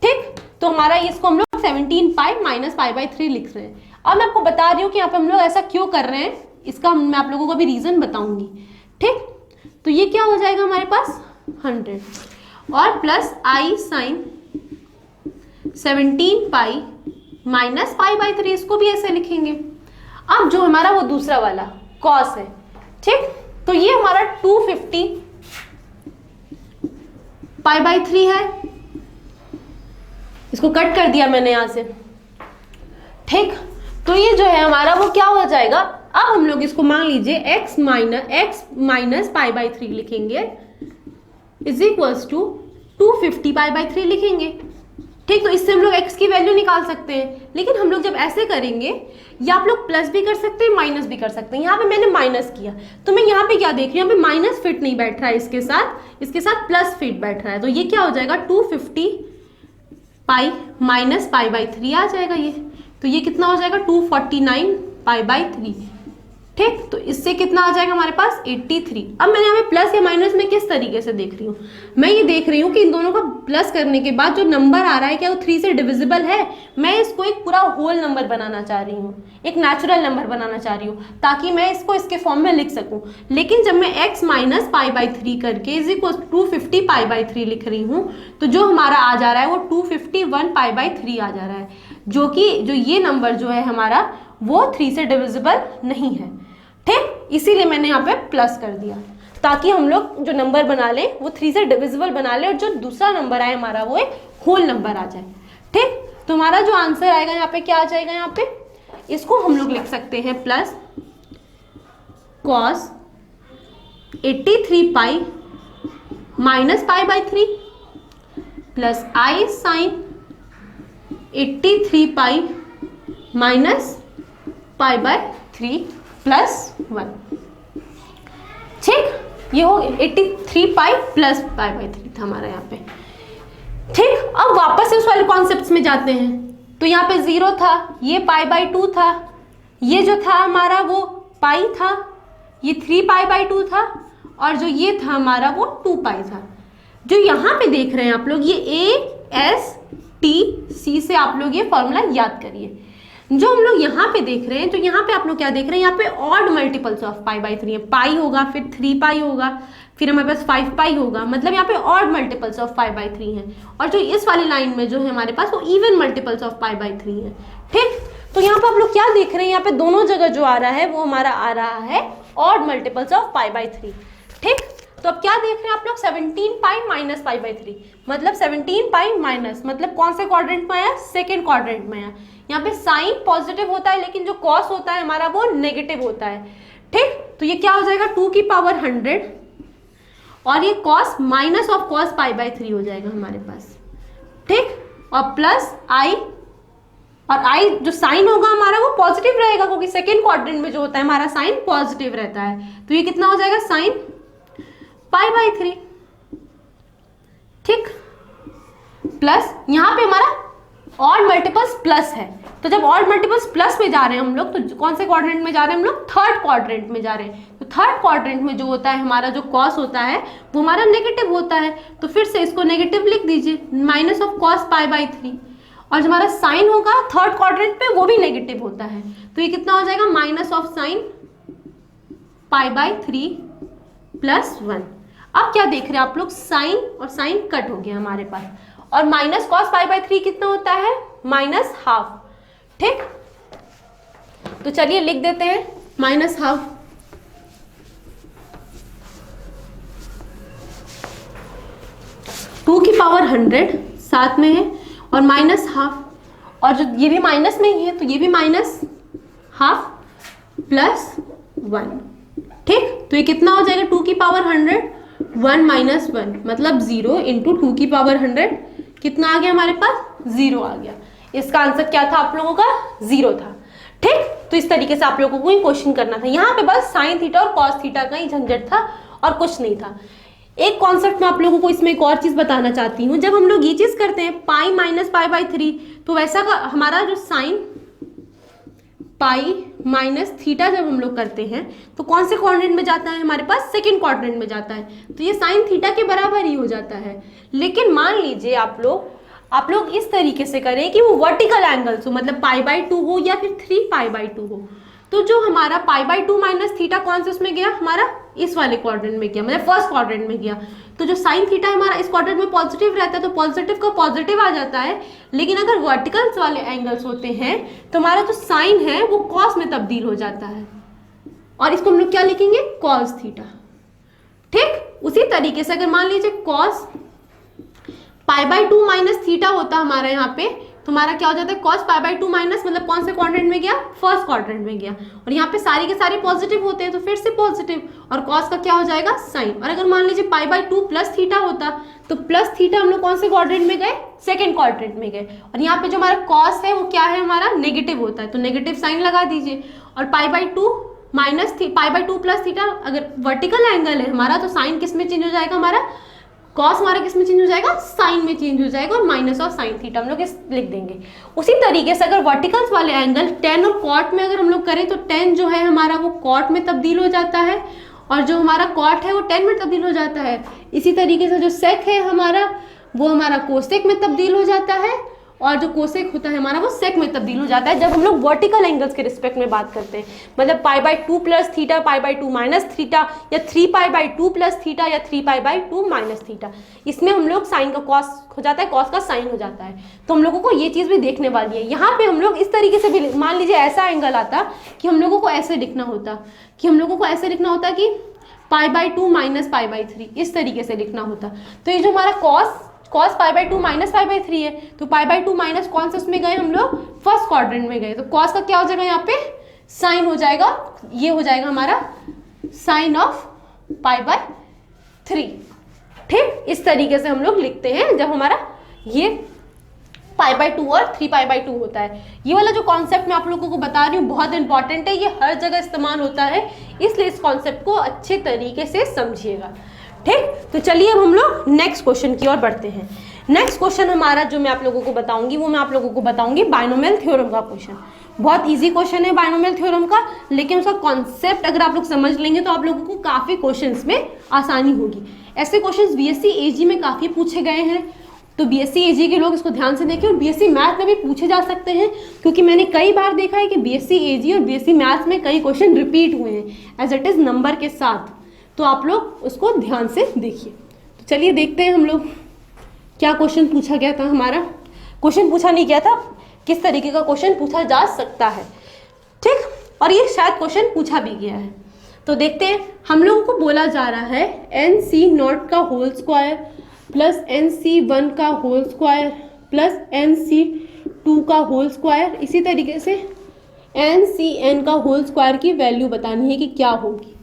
ठीक, तो हमारा इसको हम लोग 17π माइनस π/3 लिख रहे हैं। अब मैं आपको बता रही हूँ कि यहाँ पे हम लोग ऐसा क्यों कर रहे हैं, इसका मैं आप लोगों को अभी रीजन बताऊंगी। ठीक, तो ये क्या हो जाएगा हमारे पास 100 और plus I sine 17 pi minus pi by 3, इसको भी ऐसे लिखेंगे। अब जो हमारा वो दूसरा वाला कॉस है, ठीक, तो ये हमारा 250 पाई बाई 3 है, इसको कट कर दिया मैंने यहां से, ठीक। तो ये जो है हमारा वो क्या हो जाएगा, अब हम लोग इसको मान लीजिए x माइनस पाई बाई 3 लिखेंगे is equals to 250 pi by 3 लिखेंगे, ठीक। तो इससे हम लोग x की वैल्यू निकाल सकते हैं, लेकिन हम लोग जब ऐसे करेंगे, या आप लोग प्लस भी कर सकते हैं माइनस भी कर सकते हैं। यहाँ पे मैंने माइनस किया, तो मैं यहाँ पे क्या देख रही हूँ, यहाँ पे माइनस फिट नहीं बैठ रहा है, इसके साथ प्लस फिट बैठ रहा है। तो ये क्या हो जाएगा 250 पाई माइनस पाई बाई 3 आ जाएगा ये। तो ये कितना हो जाएगा 249 पाई बाई 3, ठीक। तो इससे कितना आ जाएगा हमारे पास 83। अब मैंने यहाँ पे प्लस या माइनस में किस तरीके से देख रही हूँ, मैं ये देख रही हूँ कि इन दोनों का प्लस करने के बाद जो नंबर आ रहा है क्या वो 3 से डिविजिबल है। मैं इसको एक पूरा होल नंबर बनाना चाह रही हूँ, एक नेचुरल नंबर बनाना चाह रही हूँ, ताकि मैं इसको इसके फॉर्म में लिख सकूँ। लेकिन जब मैं x माइनस पाई बाई 3 करके इज इक्वल 250 पाई बाई 3 लिख रही हूँ, तो जो हमारा आ जा रहा है वो 251 पाई बाई 3 आ जा रहा है, जो ये नंबर जो है हमारा वो 3 से डिविजिबल नहीं है, ठीक। इसीलिए मैंने यहाँ पे प्लस कर दिया, ताकि हम लोग जो नंबर बना लें वो 3 से डिविजिबल बना लें, और जो दूसरा नंबर आए हमारा वो एक होल नंबर आ जाए, ठीक। तो हमारा जो आंसर आएगा यहाँ पे क्या आ जाएगा, यहाँ पे इसको हम लोग लिख सकते हैं plus cos 83 pi minus pi by 3 plus I sine 83 pi minus pi by 3 plus 1, ठीक। ये हो 83 पाई प्लस पाई बाई 3 था हमारा यहाँ पे, ठीक। अब वापस इस वाले कॉन्सेप्ट्स में जाते हैं, तो यहाँ पे 0 था, ये पाई बाई 2 था, ये जो था हमारा वो पाई था, ये 3 पाई बाई 2 था, और जो ये था हमारा वो 2 पाई था। जो यहाँ पे देख रहे हैं आप लोग, ये ASTC से आप लोग ये फॉर्मूला याद करिए। जो हम लोग यहाँ पे देख रहे हैं, तो यहाँ पे आप लोग क्या देख रहे हैं, यहाँ पे odd multiples of pi by 3 है, पाई होगा, फिर 3 पाई होगा, फिर हमारे पास 5 पाई होगा, मतलब यहाँ पे odd multiples of pi by 3 है। और जो इस वाली लाइन में जो है हमारे पास वो even multiples of pi by 3 है, ठीक। तो यहाँ पे आप लोग क्या देख रहे हैं, यहाँ पे दोनों जगह जो आ रहा है वो हमारा आ रहा है odd multiples of pi by 3, ठीक। तो अब क्या देख रहे हैं आप लोग, 17 पाई माइनस पाई बाई 3, मतलब 17 पाई माइनस, मतलब कौन से क्वाड्रेंट में आया, सेकेंड क्वाड्रेंट में आया। यहाँ पे साइन पॉजिटिव होता है, लेकिन जो कॉस होता है हमारा वो नेगेटिव होता है, ठीक। तो ये क्या हो जाएगा 2 की पावर 100, और ये cos minus of cos pi by 3 हो जाएगा हमारे पास, ठीक। और प्लस आई, और आई जो साइन होगा हमारा वो पॉजिटिव रहेगा, क्योंकि सेकेंड क्वाड्रेंट में जो होता है हमारा साइन पॉजिटिव रहता है। तो ये कितना हो जाएगा साइन पाई बाई 3, ठीक। प्लस यहाँ पे हमारा ऑड मल्टीपल्स प्लस है, तो जब ऑड मल्टीपल्स प्लस में जा रहे हैं हम लोग, तो कौन से क्वाड्रेंट में जा रहे हैं हम लोग, थर्ड क्वाड्रेंट में जा रहे हैं। तो थर्ड क्वाड्रेंट में जो होता है हमारा जो कॉस होता है वो हमारा नेगेटिव होता है, तो फिर से इसको नेगेटिव लिख दीजिए, minus of cos pi by 3, और जो हमारा साइन होगा थर्ड क्वाड्रेंट पे वो भी नेगेटिव होता है। तो ये कितना हो जाएगा minus of sine pi by 3 plus 1। अब क्या देख रहे हैं आप लोग, साइन और साइन कट हो गया हमारे पास, और माइनस कॉस पाई बाई 3 कितना होता है, माइनस हाफ, ठीक। तो चलिए लिख देते हैं माइनस हाफ, टू की पावर 100 साथ में है, और माइनस हाफ, और जो ये भी माइनस में ही है तो ये भी माइनस हाफ प्लस 1, ठीक। तो ये कितना हो जाएगा 2 की पावर 100, 1 माइनस 1 मतलब 0 इंटू 2 की पावर 100, कितना आ गया हमारे पास, 0 आ गया। इसका आंसर क्या था आप लोगों का, 0 था, ठीक। तो इस तरीके से आप लोगों को ही क्वेश्चन करना था। यहाँ पे बस साइन थीटा और कॉस थीटा का ही झंझट था और कुछ नहीं था। एक कॉन्सेप्ट में आप लोगों को इसमें एक और चीज बताना चाहती हूँ, जब हम लोग ये चीज करते हैं पाई माइनस पाई बाई 3, तो वैसा का हमारा जो साइन पाई माइनस थीटा जब हम लोग करते हैं तो कौन से क्वाड्रेंट में जाता है हमारे पास, सेकंड क्वाड्रेंट में जाता है, तो ये साइन थीटा के बराबर ही हो जाता है। लेकिन मान लीजिए आप लोग इस तरीके से करें कि वो वर्टिकल एंगल्स हो, मतलब पाई बाई 2 हो या फिर 3 पाई बाई 2 हो, तो जो हमारा पाई बाई 2 माइनस थीटा कौन से उसमें गया, हमारा इस वाले क्वाड्रेंट में गया, मतलब फर्स्ट क्वाड्रेंट में गया। तो जो साइन थीटा हमारा इस क्वाड्रेंट में पॉजिटिव रहता है, तो पॉजिटिव का पॉजिटिव आ जाता है। लेकिन अगर वर्टिकल्स वाले एंगल्स होते हैं तो हमारा जो साइन है वो कॉस में तब्दील हो जाता है, और इसको हम लोग क्या लिखेंगे, कॉस थीटा। ठीक, उसी तरीके से अगर मान लीजिए cos pi by 2 minus theta होता हमारा यहाँ पे, तो हमारा क्या हो जाता है, कॉस पाई बाई 2 माइनस, मतलब कौन से क्वाड्रेंट में गया, फर्स्ट क्वाड्रेंट में गया, और यहाँ पे सारी के सारे पॉजिटिव होते हैं तो फिर से पॉजिटिव, और कॉस का क्या हो जाएगा, साइन। और अगर मान लीजिए पाई बाई 2 प्लस थीटा होता, तो प्लस थीटा हम लोग कौन से क्वाड्रेंट में गए, सेकेंड क्वाड्रेंट में गए, और यहाँ पे जो हमारा कॉस है वो क्या है, हमारा नेगेटिव होता है, तो नेगेटिव साइन लगा दीजिए। और pi by 2 minus pi by 2 plus theta, अगर वर्टिकल एंगल है हमारा तो साइन किस में चेंज हो जाएगा, हमारा कॉस हमारा किस में चेंज हो जाएगा, साइन में चेंज हो जाएगा, और माइनस और साइन थीटा हम लोग इस लिख देंगे। उसी तरीके से अगर वर्टिकल्स वाले एंगल टेन और कॉट में अगर हम लोग करें, तो टेन जो है हमारा वो कॉट में तब्दील हो जाता है, और जो हमारा कॉट है वो टेन में तब्दील हो जाता है। इसी तरीके से जो सेक है हमारा वो हमारा कोसेक में तब्दील हो जाता है, और जो कोसेक होता है हमारा वो सेक में तब्दील हो जाता है जब हम लोग वर्टिकल एंगल्स के रिस्पेक्ट में बात करते हैं। मतलब pi by 2 plus theta, pi by 2 minus theta, या 3 पाई बाई 2 प्लस थीटा, या 3 पाई बाई 2 माइनस थीटा, इसमें हम लोग साइन का कॉस हो जाता है, कॉस का साइन हो जाता है। तो हम लोगों को ये चीज़ भी देखने वाली है। यहाँ पे हम लोग इस तरीके से भी, मान लीजिए ऐसा एंगल आता कि हम लोगों को ऐसे लिखना होता, कि pi by 2 minus pi by 3, इस तरीके से लिखना होता। तो ये जो हमारा cos pi by 2 minus pi by 3 है, तो पाई बाई 2 माइनस कौन से उसमें गए, हम लोग फर्स्ट क्वाड्रेंट में गए, तो कॉस का क्या हो जाएगा, यहाँ पे साइन हो जाएगा, ये हो जाएगा हमारा साइन ऑफ पाई बाई 3। ठीक, इस तरीके से हम लोग लिखते हैं जब हमारा ये पाई बाई 2 और 3 पाई बाई 2 होता है। ये वाला जो कॉन्सेप्ट मैं आप लोगों को बता रही हूँ बहुत इंपॉर्टेंट है, ये हर जगह इस्तेमाल होता है, इसलिए इस कॉन्सेप्ट को अच्छे तरीके से समझिएगा। ठीक, तो चलिए अब हम लोग नेक्स्ट क्वेश्चन की ओर बढ़ते हैं। नेक्स्ट क्वेश्चन हमारा जो मैं आप लोगों को बताऊंगी वो मैं आप लोगों को बताऊंगी बायनोमियल थ्योरम का क्वेश्चन। बहुत इजी क्वेश्चन है बायनोमियल थ्योरम का, लेकिन उसका कॉन्सेप्ट अगर आप लोग समझ लेंगे तो आप लोगों को काफ़ी क्वेश्चंस में आसानी होगी। ऐसे क्वेश्चंस बीएससी एजी में काफ़ी पूछे गए हैं, तो बीएससी एजी के लोग इसको ध्यान से देखें, और बीएससी मैथ में भी पूछे जा सकते हैं, क्योंकि मैंने कई बार देखा है कि बीएससी एजी और बीएससी मैथ में कई क्वेश्चन रिपीट हुए हैं एज इट इज़ नंबर के साथ, तो आप लोग उसको ध्यान से देखिए। तो चलिए देखते हैं हम लोग क्या क्वेश्चन पूछा गया था। हमारा क्वेश्चन पूछा नहीं गया था, किस तरीके का क्वेश्चन पूछा जा सकता है। ठीक, और ये शायद क्वेश्चन पूछा भी गया है, तो देखते हैं। हम लोगों को बोला जा रहा है NC0 का होल स्क्वायर प्लस NC1 का होल स्क्वायर प्लस NC2 का होल स्क्वायर, इसी तरीके से NCN का होल स्क्वायर की वैल्यू बतानी है कि क्या होगी।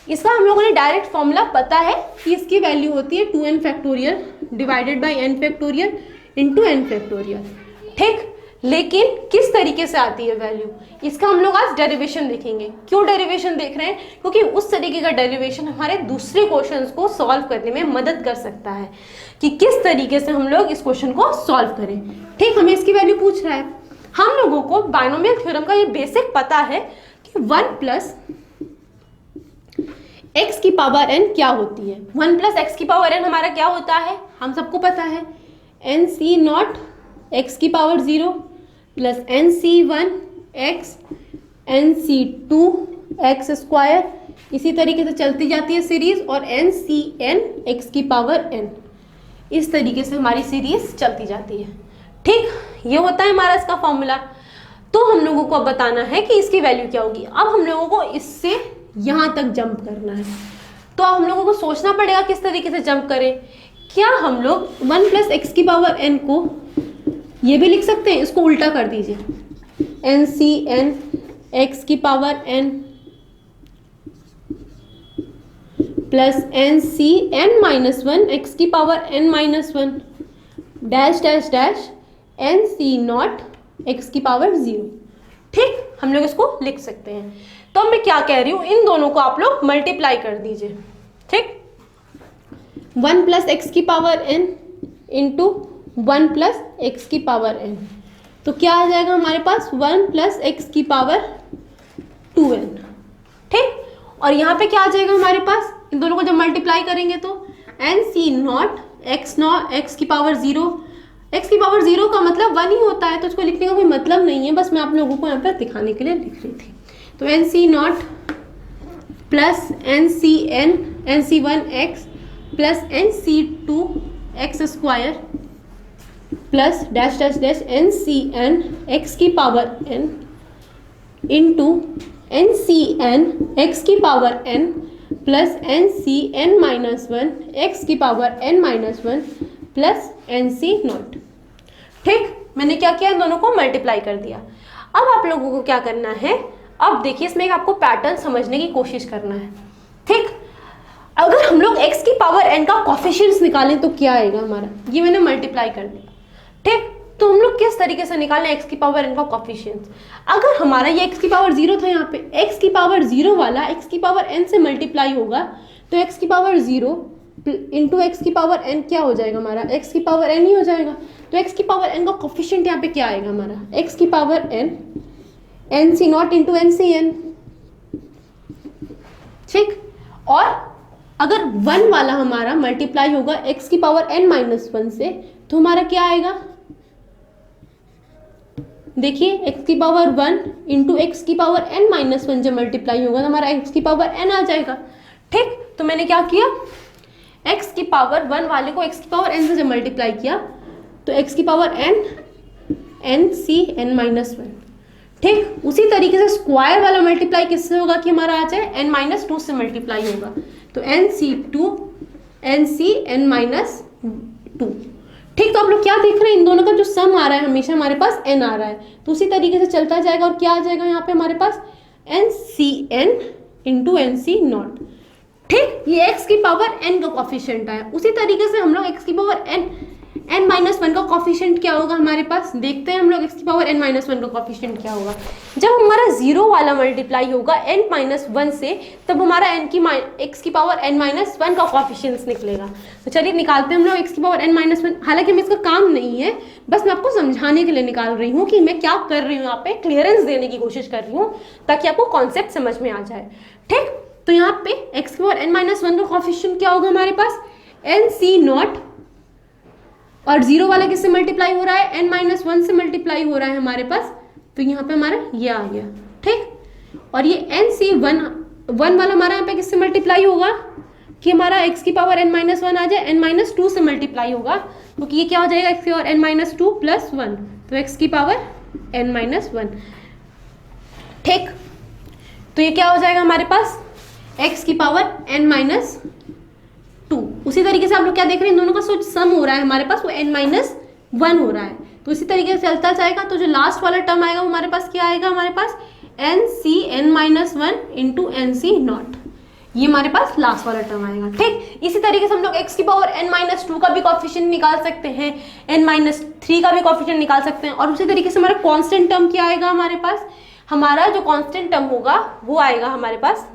इसका हम लोगों ने डायरेक्ट फॉर्मूला पता है कि इसकी वैल्यू होती है 2n factorial divided by n factorial into n factorial. ठीक, लेकिन किस तरीके से आती है वैल्यू, इसका हम लोग आज डेरिवेशन देखेंगे। क्यों डेरिवेशन देख रहे हैं, क्योंकि उस तरीके का डेरिवेशन हमारे दूसरे क्वेश्चंस को सॉल्व करने में मदद कर सकता है कि किस तरीके से हम लोग इस क्वेश्चन को सॉल्व करें। ठीक, हमें इसकी वैल्यू पूछ रहा है। हम लोगों को बायनोमियल थ्योरम का ये बेसिक पता है कि 1 प्लस x की पावर n क्या होती है। 1 प्लस एक्स की पावर n हमारा क्या होता है, हम सबको पता है, NC0 x की power 0 plus NC1 x NC2 x square, इसी तरीके से चलती जाती है सीरीज, और NCN x की पावर n, इस तरीके से हमारी सीरीज चलती जाती है। ठीक, ये होता है हमारा इसका फॉर्मूला। तो हम लोगों को अब बताना है कि इसकी वैल्यू क्या होगी। अब हम लोगों को इससे यहाँ तक जंप करना है, तो अब हम लोगों को सोचना पड़ेगा किस तरीके से जंप करें। क्या हम लोग 1 प्लस एक्स की पावर n को ये भी लिख सकते हैं, इसको उल्टा कर दीजिए, NCN x की power n plus NCN minus 1 x की power n minus 1 dash dash dash NC0 x की पावर 0। ठीक, हम लोग इसको लिख सकते हैं। तो मैं क्या कह रही हूँ, इन दोनों को आप लोग मल्टीप्लाई कर दीजिए। ठीक, 1 प्लस एक्स की power n into 1 plus x की पावर n, तो क्या आ जाएगा हमारे पास 1 प्लस एक्स की पावर 2n। ठीक, और यहाँ पे क्या आ जाएगा हमारे पास, इन दोनों को जब मल्टीप्लाई करेंगे तो NC0 x की पावर 0, x की पावर 0 का मतलब 1 ही होता है, तो उसको लिखने का कोई मतलब नहीं है, बस मैं आप लोगों को यहाँ पर दिखाने के लिए लिख रही थी। तो n C not plus n c one x plus n c two x square plus dash dash dash n C n x की power n into N C n x की power n plus n C N minus one x की power n minus one plus n C not. ठीक, मैंने क्या किया, इन दोनों को multiply कर दिया। अब आप लोगों को क्या करना है, अब देखिए इसमें आपको पैटर्न समझने की कोशिश करना है। ठीक, अगर हम लोग x की पावर n का कोफिशिएंट्स निकालें तो क्या आएगा हमारा, ये मैंने मल्टीप्लाई कर दिया। ठीक, तो हम लोग किस तरीके से निकालें x की पावर n का कोफिशिएंट्स। अगर हमारा ये x की पावर 0 था, यहाँ पे x की पावर 0 वाला x की पावर n से मल्टीप्लाई होगा, तो x की पावर 0 इंटू एक्स की पावर n क्या हो जाएगा हमारा, x की पावर n ही हो जाएगा। तो x की पावर n का कोफिशिएंट यहाँ पे क्या आएगा हमारा, x की पावर n एन सी naught into N C N. ठीक, और अगर 1 वाला हमारा मल्टीप्लाई होगा x की पावर n माइनस 1 से, तो हमारा क्या आएगा, देखिए x की पावर 1 इंटू एक्स की पावर n माइनस 1 जब मल्टीप्लाई होगा तो हमारा x की पावर n आ जाएगा। ठीक, तो मैंने क्या किया, x की पावर 1 वाले को x की पावर n से जब मल्टीप्लाई किया तो x की power n C N minus 1। ठीक, उसी तरीके से स्क्वायर वाला मल्टीप्लाई किससे होगा कि हमारा आ जाए n माइनस 2 से मल्टीप्लाई होगा, तो एन सी एन माइनस 2। ठीक, तो आप लोग क्या देख रहे हैं, इन दोनों का जो सम आ रहा है हमेशा हमारे पास n आ रहा है, तो उसी तरीके से चलता जाएगा और क्या आ जाएगा यहाँ पे हमारे पास n C n into N C not. ठीक, ये x की पावर n का कोफिशिएंट आया। उसी तरीके से हम लोग x की पावर n माइनस 1 का कोफिशिएंट क्या होगा हमारे पास, देखते हैं हम लोग x की पावर n माइनस 1 का कोफिशिएंट क्या होगा। जब हमारा 0 वाला मल्टीप्लाई होगा n माइनस 1 से, तब हमारा x की पावर n माइनस 1 का कोफिशिएंट निकलेगा। तो चलिए निकालते हैं हम लोग x की पावर n माइनस 1। हालांकि मैं इसका काम नहीं है, बस मैं आपको समझाने के लिए निकाल रही हूँ कि मैं क्या कर रही हूँ, यहाँ पे क्लियरेंस देने की कोशिश कर रही हूँ ताकि आपको कॉन्सेप्ट समझ में आ जाए। ठीक, तो यहाँ पे x की पावर n माइनस 1 का कोफिशिएंट क्या होगा हमारे पास, एन सी नॉट, और 0 वाला किससे मल्टीप्लाई हो रहा है, n माइनस 1 से मल्टीप्लाई हो रहा है हमारे पास, तो यहाँ पे हमारा ये आ गया। ठीक, और ये एन सी वन वाला हमारा यहाँ पे किससे मल्टीप्लाई होगा कि हमारा x की पावर n माइनस 1 आ जाए, n माइनस 2 से मल्टीप्लाई होगा, क्योंकि ये क्या हो जाएगा x की पावर n माइनस 2 प्लस 1, तो x की पावर n माइनस 1। ठीक, तो ये क्या हो जाएगा हमारे पास x की पावर n माइनस 2। उसी तरीके से आप लोग क्या देख रहे हैं, इन दोनों का जो सम हो रहा है हमारे पास वो n माइनस 1 हो रहा है, तो इसी तरीके से चलता जाएगा। तो जो लास्ट वाला टर्म आएगा वो हमारे पास क्या आएगा, हमारे पास n C N minus 1 into N C not, ये हमारे पास लास्ट वाला टर्म आएगा। ठीक, इसी तरीके से हम लोग x की पावर n माइनस 2 का भी कोफिशिएंट निकाल सकते हैं, n माइनस 3 का भी कोफिशिएंट निकाल सकते हैं, और उसी तरीके से हमारा कांस्टेंट टर्म क्या आएगा हमारे पास, हमारा जो कांस्टेंट टर्म होगा वो आएगा हमारे पास,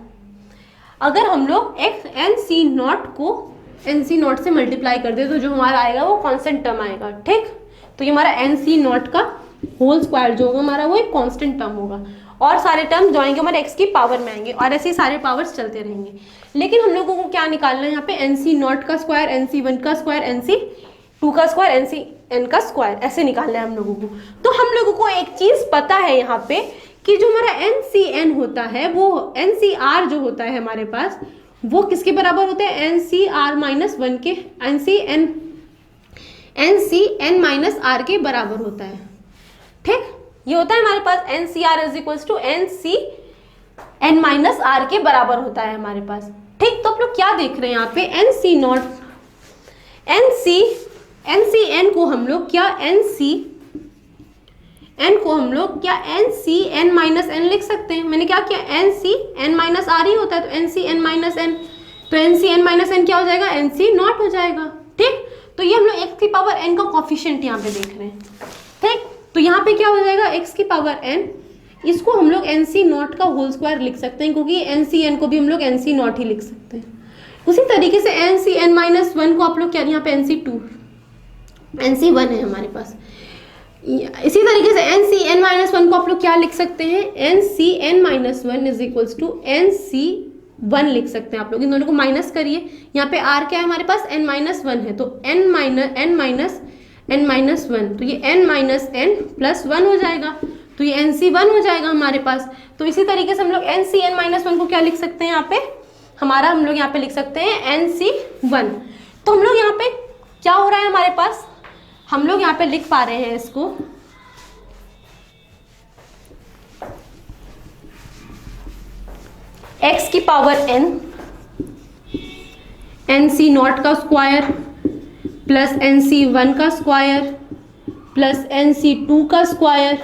अगर हम लोग एन सी नॉट को एन सी नॉट से मल्टीप्लाई कर दे तो जो हमारा आएगा वो कांस्टेंट टर्म आएगा। ठीक, तो ये हमारा एन सी नॉट का होल स्क्वायर जो होगा हमारा वो एक कांस्टेंट टर्म होगा, और सारे टर्म जो आएंगे हमारे x की पावर में आएंगे, और ऐसे ही सारे पावर्स चलते रहेंगे। लेकिन हम लोगों को क्या निकालना है यहाँ पे, एन सी नॉट का स्क्वायर, एन सी 1 का स्क्वायर, एन सी 2 का स्क्वायर, एन सी n का स्क्वायर, ऐसे निकालना है हम लोगों को। तो हम लोगों को एक चीज पता है यहाँ पे कि जो हमारा एन सी एन होता है वो एन सी आर जो होता है हमारे पास वो किसके बराबर होते हैं, एन सी आर माइनस 1 के, n C N minus r के बराबर होता है। ठीक, ये होता है हमारे पास n c r is equals to N C N minus r के बराबर होता है हमारे पास। ठीक, तो आप लोग क्या देख रहे हैं यहाँ पे, n C not n C n को हम लोग क्या n C N minus n लिख सकते हैं। मैंने क्या किया, n C N minus r ही होता है, तो n C N minus n, तो n C N minus n क्या हो जाएगा, एन सी नॉट हो जाएगा। ठीक, तो ये हम लोग x की पावर n का कोफिशिएंट यहाँ पे देख रहे हैं। ठीक, तो यहाँ पे क्या हो जाएगा, x की पावर n, इसको हम लोग एन सी नॉट का होल स्क्वायर लिख सकते हैं, क्योंकि एन सी एन को भी हम लोग एन सी नॉट ही लिख सकते हैं। उसी तरीके से एन सी एन माइनस 1 को आप लोग क्या, यहाँ पे एन सी 2 एन सी 1 है हमारे पास। इसी तरीके से एन सी एन माइनस 1 को आप लोग क्या लिख सकते हैं, N C N minus 1 is equals to N C 1 लिख सकते हैं आप लोग। इन दोनों को माइनस करिए, यहाँ पे r क्या है हमारे पास, n माइनस 1 है, तो n माइनस 1, तो ये n माइनस n प्लस 1 हो जाएगा। तो तो ये NC1 हो जाएगा हमारे पास। तो इसी तरीके से हम लोग NCn-1 को क्या लिख सकते हैं यहाँ पे, हमारा हम लोग यहाँ पे लिख सकते हैं NC1। तो हम लोग यहाँ पे क्या हो रहा है हमारे पास, हम लोग यहाँ पे लिख पा रहे हैं इसको x की पावर n NC0 का स्क्वायर प्लस NC1 का स्क्वायर प्लस NC2 का स्क्वायर,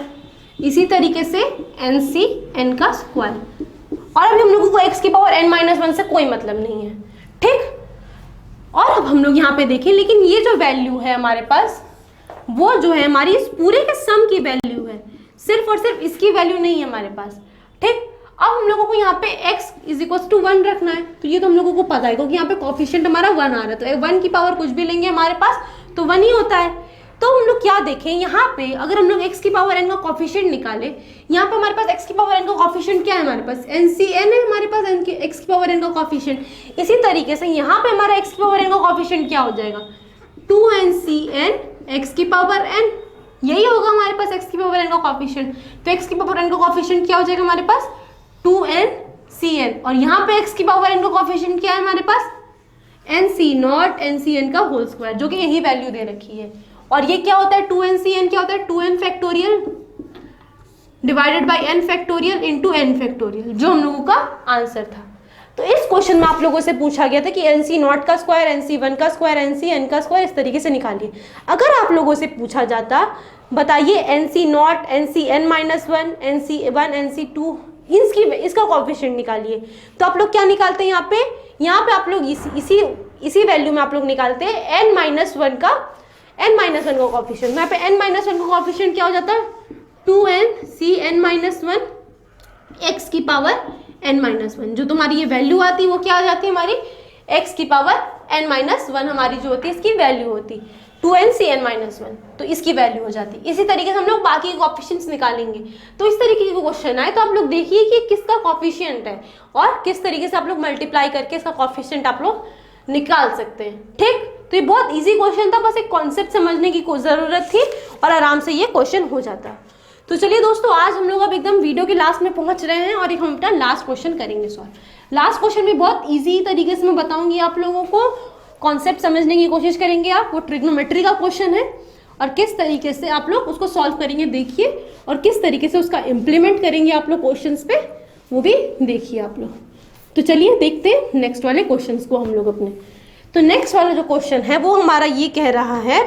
इसी तरीके से NCn का स्क्वायर। और अभी हम लोगों को x की पावर n-1 से कोई मतलब नहीं है, ठीक। और अब हम लोग यहाँ पे देखें, लेकिन ये जो वैल्यू है हमारे पास वो जो है हमारी इस पूरे के सम की वैल्यू है, सिर्फ और सिर्फ इसकी वैल्यू नहीं है हमारे पास, ठीक। अब हम लोगों को यहाँ पे x = 1 रखना है, तो ये तो हम लोगों को पता है क्योंकि यहाँ पे कोफिशिएंट हमारा 1 आ रहा है, तो 1 की पावर कुछ भी लेंगे हमारे पास तो 1 ही होता है। तो हम लोग क्या देखें यहाँ पे, अगर हम लोग x की पावर n का कोफिशिएंट निकाले, यहाँ पे हमारे पास x की पावर n का कोफिशिएंट क्या है, हमारे पास NCn है हमारे पास x की पावर n का कोफिशिएंट। इसी तरीके से यहाँ पे हमारा x की पावर n का कोफिशिएंट क्या हो जाएगा, 2NCn x की पावर n, यही होगा हमारे पास x की पावर n का कोफिशिएंट। तो x की पावर n का कोफिशिएंट क्या हो जाएगा हमारे पास 2NCn, और यहाँ पे x की पावर n का कोफिशिएंट क्या है हमारे पास NC0 NCn का होल स्क्वायर, जो कि यही वैल्यू दे रखी है। और ये क्या होता है 2NCn क्या होता है 2n factorial divided by n factorial into n factorial, जो हम लोगों का आंसर था। तो इस क्वेश्चन में आप लोगों से पूछा गया था कि NC0 का स्क्वायर NC1 का स्क्वायर NCn का स्क्वायर इस तरीके से निकालिए। अगर आप लोगों से पूछा जाता बताइए NC0 NCn-1 NC1 NC2 इसका कोएफिशिएंट निकालिए, तो आप लोग क्या निकालते हैं यहाँ पे आप लोग इसी वैल्यू में आप लोग निकालते हैं n-1 का कोएफिशिएंट। यहाँ पे n-1 का कोएफिशिएंट क्या हो जाता है 2NCn-1 x की पावर n-1, जो तुम्हारी ये वैल्यू आती है वो क्या आ जाती है हमारी x की पावर n-1 हमारी जो होती है इसकी वैल्यू होती 2NCn-1, तो इसकी वैल्यू हो जाती। इसी तरीके से हम लोग बाकी कोएफिशिएंट्स निकालेंगे। तो इस तरीके के क्वेश्चन आए तो आप लोग देखिए कि किसका कोएफिशिएंट है और किस तरीके से आप लोग मल्टीप्लाई करके इसका कोएफिशिएंट आप लोग निकाल सकते हैं, ठीक। तो ये बहुत इजी क्वेश्चन था, बस एक कॉन्सेप्ट समझने की जरूरत थी और आराम से ये क्वेश्चन हो जाता। तो चलिए दोस्तों, आज हम लोग अब एकदम वीडियो के लास्ट में पहुंच रहे हैं और एक हम अपना लास्ट क्वेश्चन करेंगे सॉल्व। लास्ट क्वेश्चन में बहुत इजी तरीके से मैं बताऊंगी आप लोगों को, कॉन्सेप्ट समझने की कोशिश करेंगे आप। वो ट्रिग्नोमेट्री का क्वेश्चन है और किस तरीके से आप लोग उसको सॉल्व करेंगे देखिए, और किस तरीके से उसका इम्प्लीमेंट करेंगे आप लोग क्वेश्चंस पे, वो भी देखिए आप लोग। तो चलिए देखते हैं नेक्स्ट वाले क्वेश्चंस को हम लोग अपने। तो नेक्स्ट वाला जो क्वेश्चन है वो हमारा ये कह रहा है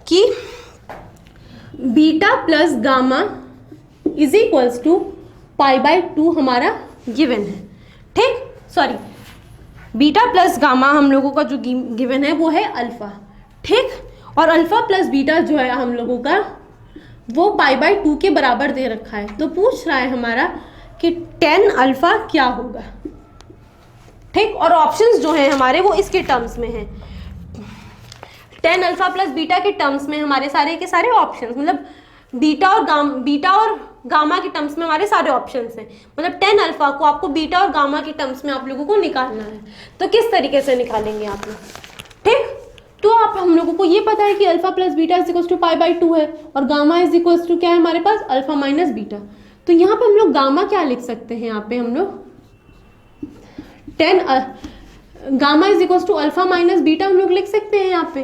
कि beta plus gamma is equals to π/2 हमारा गिवन है, ठीक। सॉरी, बीटा प्लस गामा हम लोगों का जो गिवन है वो है अल्फा, ठीक। और अल्फा प्लस बीटा जो है हम लोगों का वो π/2 के बराबर दे रखा है। तो पूछ रहा है हमारा कि tan अल्फा क्या होगा, ठीक। और ऑप्शंस जो हैं हमारे वो इसके टर्म्स में हैं, tan अल्फा प्लस बीटा के टर्म्स में हमारे सारे के सारे ऑप्शंस, मतलब बीटा और गामा के टर्म्स में हमारे सारे ऑप्शंस हैं। मतलब tan अल्फा को आपको बीटा और गामा के टर्म्स में आप लोगों को निकालना है। तो किस तरीके से निकालेंगे आप लोग, ठीक। तो आप हम लोगों को ये पता है कि alpha plus beta is equals to π/2 है और गामा इज इक्वल्स टू क्या है हमारे पास अल्फा माइनस बीटा। तो यहाँ पे हम लोग गामा क्या लिख सकते हैं, यहाँ पे हम लोग gamma is equals to alpha minus beta हम लोग लिख सकते हैं यहाँ पे,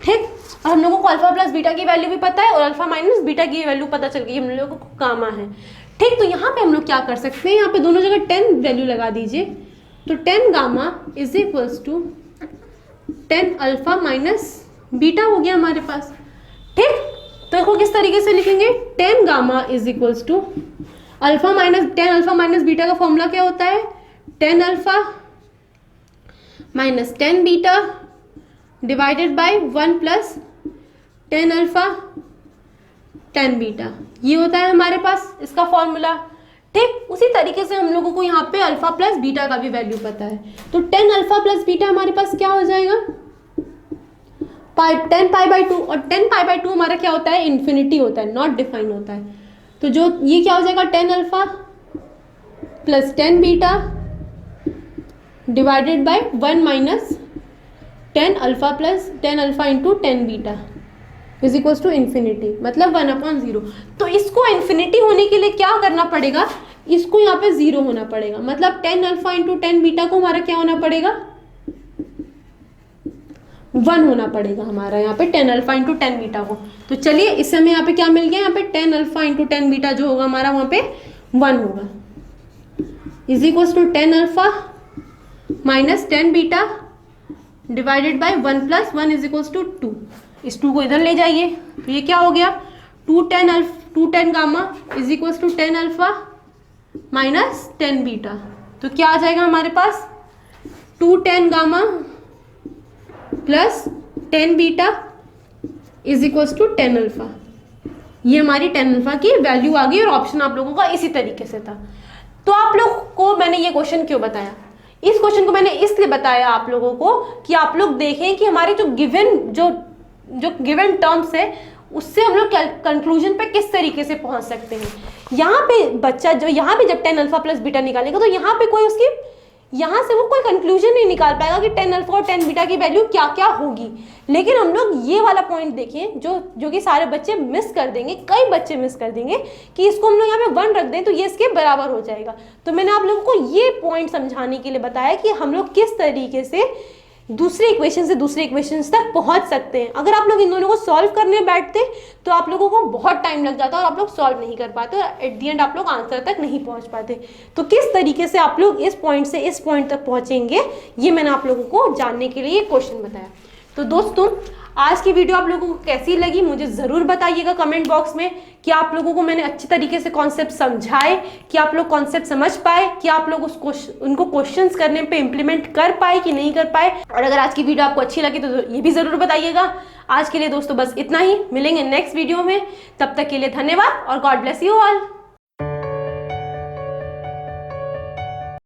ठीक। और हम लोगों को अल्फा प्लस बीटा की वैल्यू भी पता है और अल्फा माइनस बीटा की वैल्यू पता चल गई हम लोगों को गामा है, ठीक। तो यहाँ पे हम लोग क्या कर सकते हैं, यहाँ पे दोनों जगह 10 वैल्यू लगा दीजिए। तो 10 gamma is equals to 10 alpha minus beta हो गया हमारे पास, ठीक। तो इसको किस तरीके से लिखेंगे, 10 gamma is equals to alpha minus beta का फॉर्मूला क्या होता है 10 alpha minus 10 beta divided by 1 plus 10 alpha 10 beta, ये होता है हमारे पास इसका फॉर्मूला, ठीक। उसी तरीके से हम लोगों को यहाँ पे अल्फा प्लस बीटा का भी वैल्यू पता है। तो 10 अल्फा प्लस बीटा हमारे पास क्या हो जाएगा 10 π/2, और 10 π/2 हमारा क्या होता है इन्फिनिटी होता है, नॉट डिफाइन होता है। तो जो ये क्या हो जाएगा 10 alpha plus 10 beta divided by 1 minus 10 alpha plus 10 alpha into 10 beta, is equal to infinity, मतलब 1/0। तो इसको इन्फिनिटी होने के लिए क्या करना पड़ेगा, इसको यहाँ पे 0 होना पड़ेगा, मतलब 10 अल्फा इंटू 10 बीटा को हमारा क्या होना पड़ेगा, 1 होना पड़ेगा हमारा यहाँ पे 10 अल्फा इंटू 10 बीटा को। तो चलिए इस समय यहाँ पे क्या मिल गया, यहाँ पे 10 अल्फा इंटू 10 बीटा जो होगा हमारा वहाँ पे 1 होगा, is equal to 10 alpha minus 10 beta divided by 1 plus 1 is equal to 2। इस 2 को इधर ले जाइए, तो ये क्या हो गया, 210 gamma is equal to 10 alpha minus 10 beta. तो क्या आ जाएगा हमारे पास, 210 gamma plus 10 beta is equal to 10 alpha. ये हमारी 10 अल्फा की वैल्यू आ गई और ऑप्शन आप लोगों का इसी तरीके से था। तो आप लोग को मैंने ये क्वेश्चन क्यों बताया, इस क्वेश्चन को मैंने इसलिए बताया आप लोगों को कि आप लोग देखें कि हमारे जो गिवन टर्म्स है उससे हम लोग कंक्लूजन पे किस तरीके से पहुंच सकते हैं। यहाँ पे बच्चा जो यहाँ पे जब 10 अल्फा प्लस बीटा निकालेगा तो यहाँ पे कोई उसकी यहाँ से वो कोई कंक्लूजन नहीं निकाल पाएगा कि 10 अल्फा और 10 बीटा की वैल्यू क्या क्या होगी। लेकिन हम लोग ये वाला पॉइंट देखें जो कि सारे बच्चे मिस कर देंगे, कई बच्चे मिस कर देंगे कि इसको हम लोग यहाँ पे 1 रख दें तो ये इसके बराबर हो जाएगा। तो मैंने आप लोगों को ये पॉइंट समझाने के लिए बताया कि हम लोग किस तरीके से दूसरे इक्वेशन से दूसरे इक्वेशन तक पहुंच सकते हैं। अगर आप लोग इन दोनों को सॉल्व करने बैठते तो आप लोगों को बहुत टाइम लग जाता और आप लोग सॉल्व नहीं कर पाते और एट दी एंड आप लोग आंसर तक नहीं पहुंच पाते। तो किस तरीके से आप लोग इस पॉइंट से इस पॉइंट तक पहुंचेंगे ये मैंने आप लोगों को जानने के लिए क्वेश्चन बताया। तो दोस्तों आज की वीडियो आप लोगों को कैसी लगी मुझे ज़रूर बताइएगा कमेंट बॉक्स में, कि आप लोगों को मैंने अच्छी तरीके से कॉन्सेप्ट समझाए, कि आप लोग कॉन्सेप्ट समझ पाए, कि आप लोग उनको क्वेश्चंस करने पे इम्प्लीमेंट कर पाए कि नहीं कर पाए। और अगर आज की वीडियो आपको अच्छी लगी तो ये भी ज़रूर बताइएगा। आज के लिए दोस्तों बस इतना ही, मिलेंगे नेक्स्ट वीडियो में, तब तक के लिए धन्यवाद और गॉड ब्लेस यू ऑल।